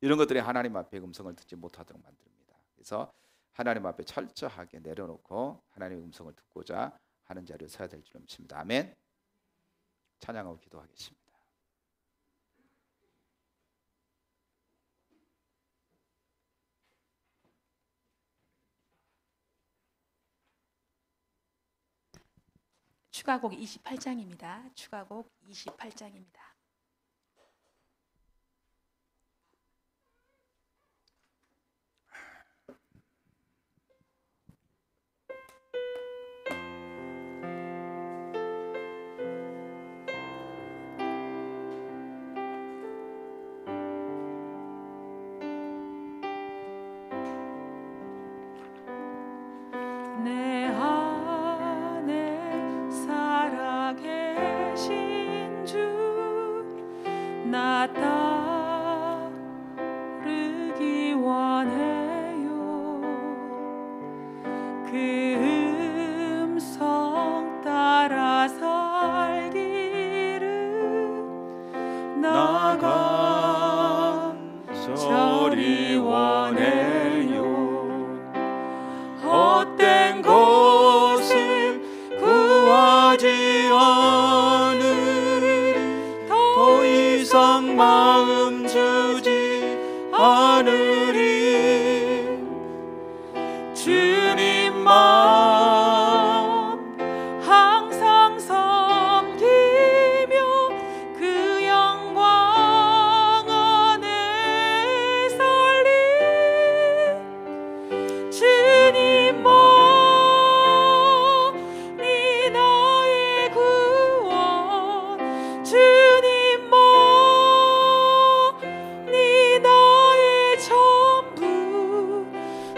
이런 것들이 하나님 앞에 음성을 듣지 못하도록 만듭니다. 그래서 하나님 앞에 철저하게 내려놓고 하나님의 음성을 듣고자 하는 자리에 서야 될 줄 믿습니다. 아멘. 찬양하고 기도하겠습니다.
추가곡 28장입니다. 추가곡 28장입니다. 내 안에 살아계신 주, 나 따르기 원해요. 그 음성 따라 살기를 나간절히 원해요. 헛된 것을 구하지 않으리, 더 이상 마음 주지 않으리. 주님만 항상 섬기며 그 영광 안에 살리. 주님만이 나의 구원, 주님만이 나의 전부,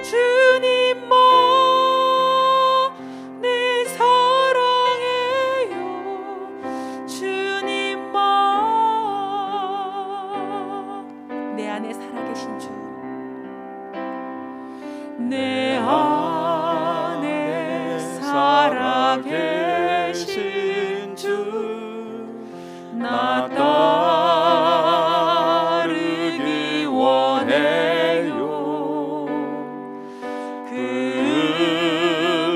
주님만 내 사랑해요. 주님만 내 안에 살아계신 주, 내 안에 살아계신 주, 나 따르기 원해요. 그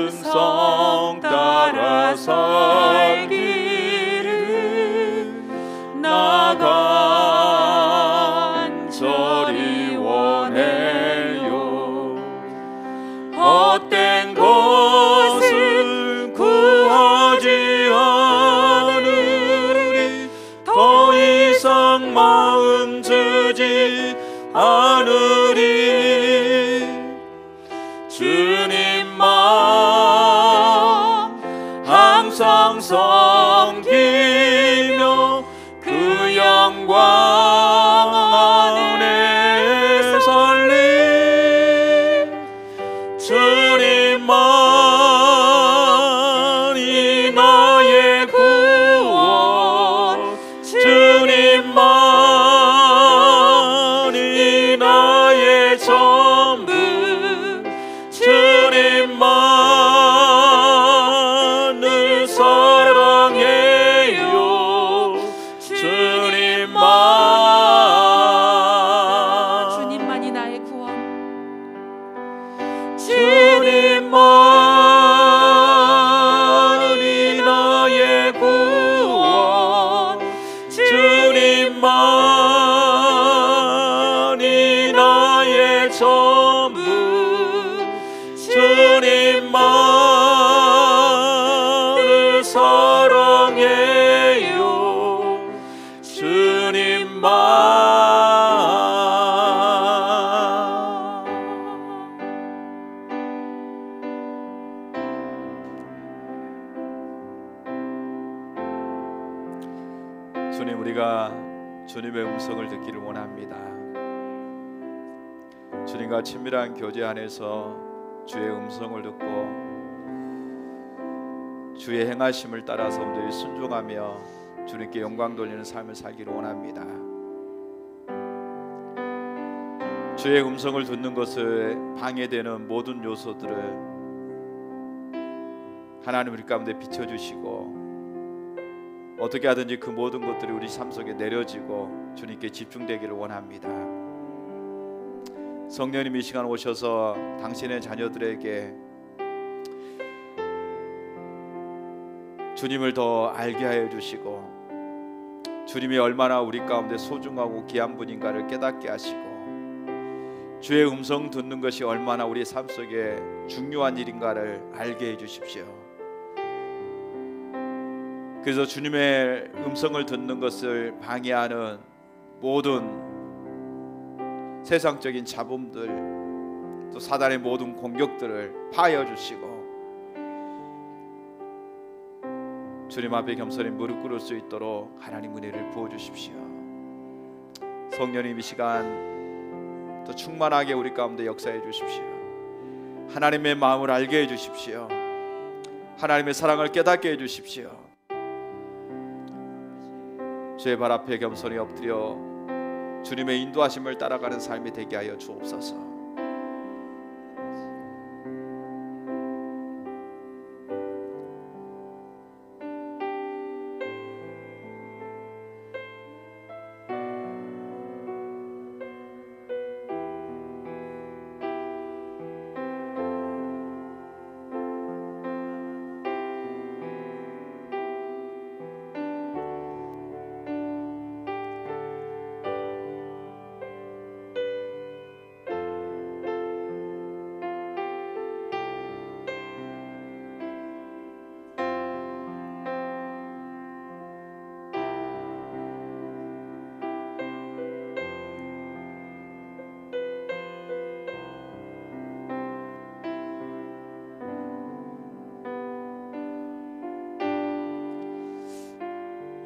음성 따라 살기를 나간절히 원해요. 헛된 것을 구하지 않으리, 더 이상 마음 주지 않으리. 주님만 항상 섬기며 그 영광 안에 살리. 주님만이 나의 구원, 주님만이 나의 전부, 주님만을 사랑해요. 주님만이 나의 구원, 주님만이 나의 구원, 주님만이 나의 전부, 주님만을 사랑해요. 주님만.
주님, 우리가 주님의 음성을 듣기를 원합니다. 주님과 친밀한 교제 안에서 주의 음성을 듣고 주의 행하심을 따라서 온전히 순종하며 주님께 영광 돌리는 삶을 살기를 원합니다. 주의 음성을 듣는 것을 방해되는 모든 요소들을 하나님 우리 가운데 비춰주시고 어떻게 하든지 그 모든 것들이 우리 삶 속에 내려지고 주님께 집중되기를 원합니다. 성령님 이 시간 오셔서 당신의 자녀들에게 주님을 더 알게 하여 주시고 주님이 얼마나 우리 가운데 소중하고 귀한 분인가를 깨닫게 하시고 주의 음성 듣는 것이 얼마나 우리 삶 속에 중요한 일인가를 알게 해 주십시오. 그래서 주님의 음성을 듣는 것을 방해하는 모든 세상적인 잡음들 또 사단의 모든 공격들을 파하여 주시고 주님 앞에 겸손히 무릎 꿇을 수 있도록 하나님 은혜를 부어 주십시오. 성령님 이 시간 더 충만하게 우리 가운데 역사해 주십시오. 하나님의 마음을 알게 해 주십시오. 하나님의 사랑을 깨닫게 해 주십시오. 주의 발 앞에 겸손히 엎드려 주님의 인도하심을 따라가는 삶이 되게 하여 주옵소서.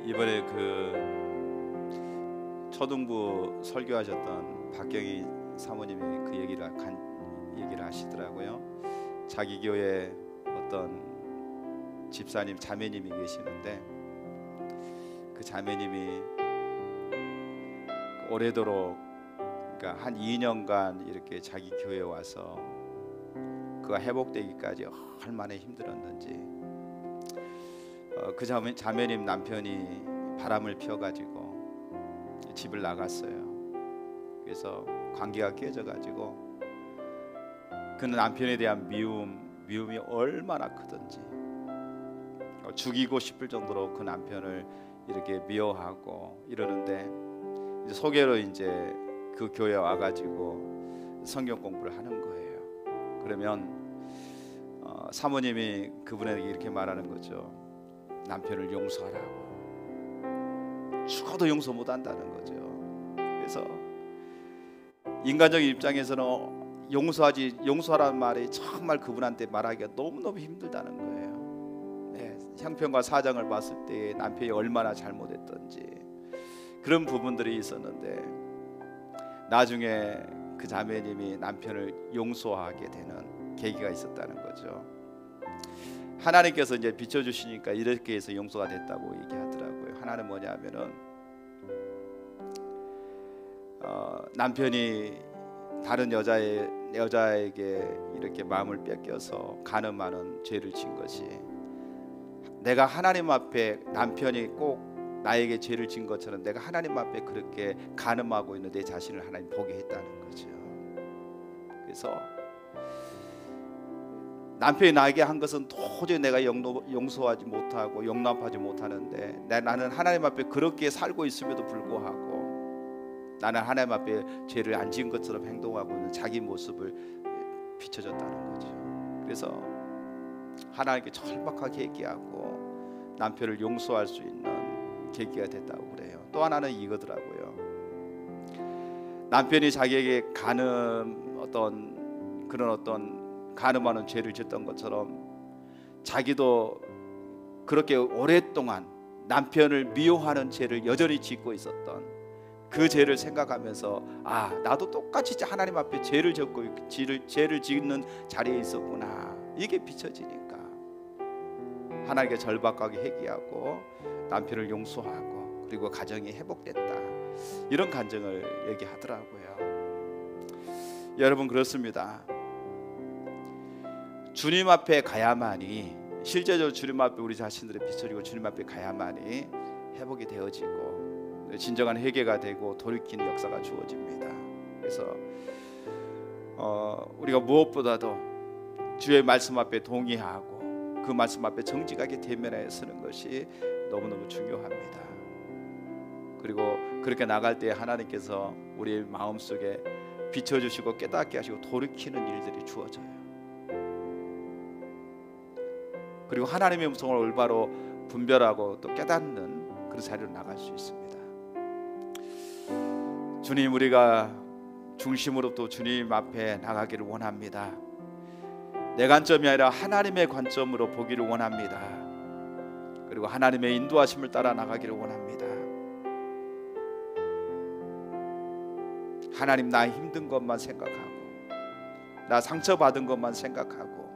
이번에 그 초등부 설교하셨던 박경희 사모님이 그 얘기를 하시더라고요. 자기 교회 어떤 집사님 자매님이 계시는데 그 자매님이 오래도록 그러니까 한 2년간 이렇게 자기 교회에 와서 그가 회복되기까지 얼마나 힘들었는지 그 자매님 남편이 바람을 피워가지고 집을 나갔어요. 그래서 관계가 깨져가지고 그 남편에 대한 미움이 얼마나 크든지 죽이고 싶을 정도로 그 남편을 이렇게 미워하고 이러는데 이제 소개로 이제 그 교회에 와가지고 성경 공부를 하는 거예요. 그러면 사모님이 그분에게 이렇게 말하는 거죠. 남편을 용서하라고. 죽어도 용서 못한다는 거죠. 그래서 인간적인 입장에서는 용서하라는 말이 정말 그분한테 말하기가 너무너무 힘들다는 거예요. 네, 형편과 사정을 봤을 때 남편이 얼마나 잘못했던지 그런 부분들이 있었는데 나중에 그 자매님이 남편을 용서하게 되는 계기가 있었다는 거죠. 하나님께서 이제 비춰주시니까 이렇게 해서 용서가 됐다고 얘기하더라고요. 하나는 뭐냐면은 남편이 다른 여자에게 이렇게 마음을 뺏겨서 간음하는 죄를 진 것이 내가 하나님 앞에 남편이 꼭 나에게 죄를 진 것처럼 내가 하나님 앞에 그렇게 간음하고 있는 내 자신을 하나님 보게 했다는 거죠. 그래서 남편이 나에게 한 것은 도저히 내가 용서하지 못하고 용납하지 못하는데 나는 하나님 앞에 그렇게 살고 있음에도 불구하고 나는 하나님 앞에 죄를 안 지은 것처럼 행동하고 있는 자기 모습을 비춰줬다는 거죠. 그래서 하나님께 절박하게 얘기하고 남편을 용서할 수 있는 계기가 됐다고 그래요. 또 하나는 이거더라고요. 남편이 자기에게 간음하는 죄를 짓던 것처럼 자기도 그렇게 오랫동안 남편을 미워하는 죄를 여전히 짓고 있었던 그 죄를 생각하면서 아, 나도 똑같이 하나님 앞에 죄를 짓고 죄를 짓는 자리에 있었구나. 이게 비춰지니까 하나님께 절박하게 회개하고 남편을 용서하고 그리고 가정이 회복됐다. 이런 간증을 얘기하더라고요. 여러분, 그렇습니다. 주님 앞에 가야만이, 실제적으로 주님 앞에 우리 자신들의 비춰지고 주님 앞에 가야만이 회복이 되어지고 진정한 회개가 되고 돌이키는 역사가 주어집니다. 그래서 우리가 무엇보다도 주의 말씀 앞에 동의하고 그 말씀 앞에 정직하게 대면하여 서는 것이 너무너무 중요합니다. 그리고 그렇게 나갈 때 하나님께서 우리 마음속에 비춰주시고 깨닫게 하시고 돌이키는 일들이 주어져요. 그리고 하나님의 음성을 올바로 분별하고 또 깨닫는 그런 자리로 나갈 수 있습니다. 주님, 우리가 중심으로 또 주님 앞에 나가기를 원합니다. 내 관점이 아니라 하나님의 관점으로 보기를 원합니다. 그리고 하나님의 인도하심을 따라 나가기를 원합니다. 하나님, 나 힘든 것만 생각하고 나 상처받은 것만 생각하고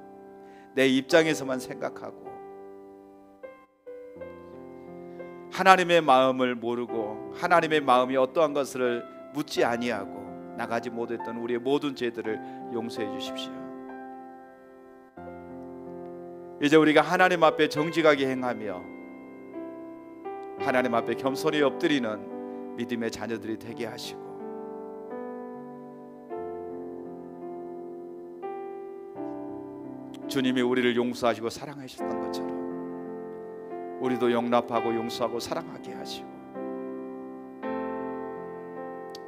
내 입장에서만 생각하고 하나님의 마음을 모르고 하나님의 마음이 어떠한 것을 묻지 아니하고 나가지 못했던 우리의 모든 죄들을 용서해 주십시오. 이제 우리가 하나님 앞에 정직하게 행하며 하나님 앞에 겸손히 엎드리는 믿음의 자녀들이 되게 하시고 주님이 우리를 용서하시고 사랑하셨던 것처럼 우리도 용납하고 용서하고 사랑하게 하시고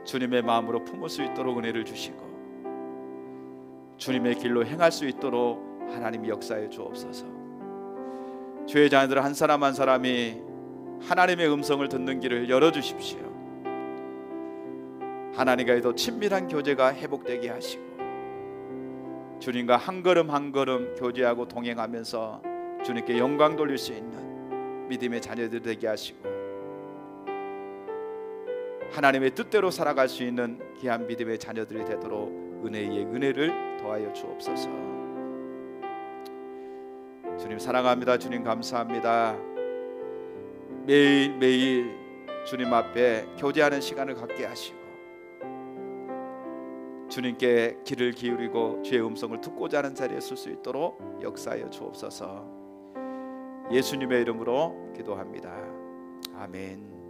주님의 마음으로 품을 수 있도록 은혜를 주시고 주님의 길로 행할 수 있도록 하나님이 역사해 주옵소서. 주의 자녀들 한 사람 한 사람이 하나님의 음성을 듣는 길을 열어주십시오. 하나님과의 더 친밀한 교제가 회복되게 하시고 주님과 한 걸음 한 걸음 교제하고 동행하면서 주님께 영광 돌릴 수 있는 믿음의 자녀들 되게 하시고 하나님의 뜻대로 살아갈 수 있는 귀한 믿음의 자녀들이 되도록 은혜의 은혜를 더하여 주옵소서. 주님 사랑합니다. 주님 감사합니다. 매일매일 주님 앞에 교제하는 시간을 갖게 하시고 주님께 귀를 기울이고 주의 음성을 듣고자 하는 자리에 설 수 있도록 역사하여 주옵소서. 예수님의 이름으로 기도합니다. 아멘.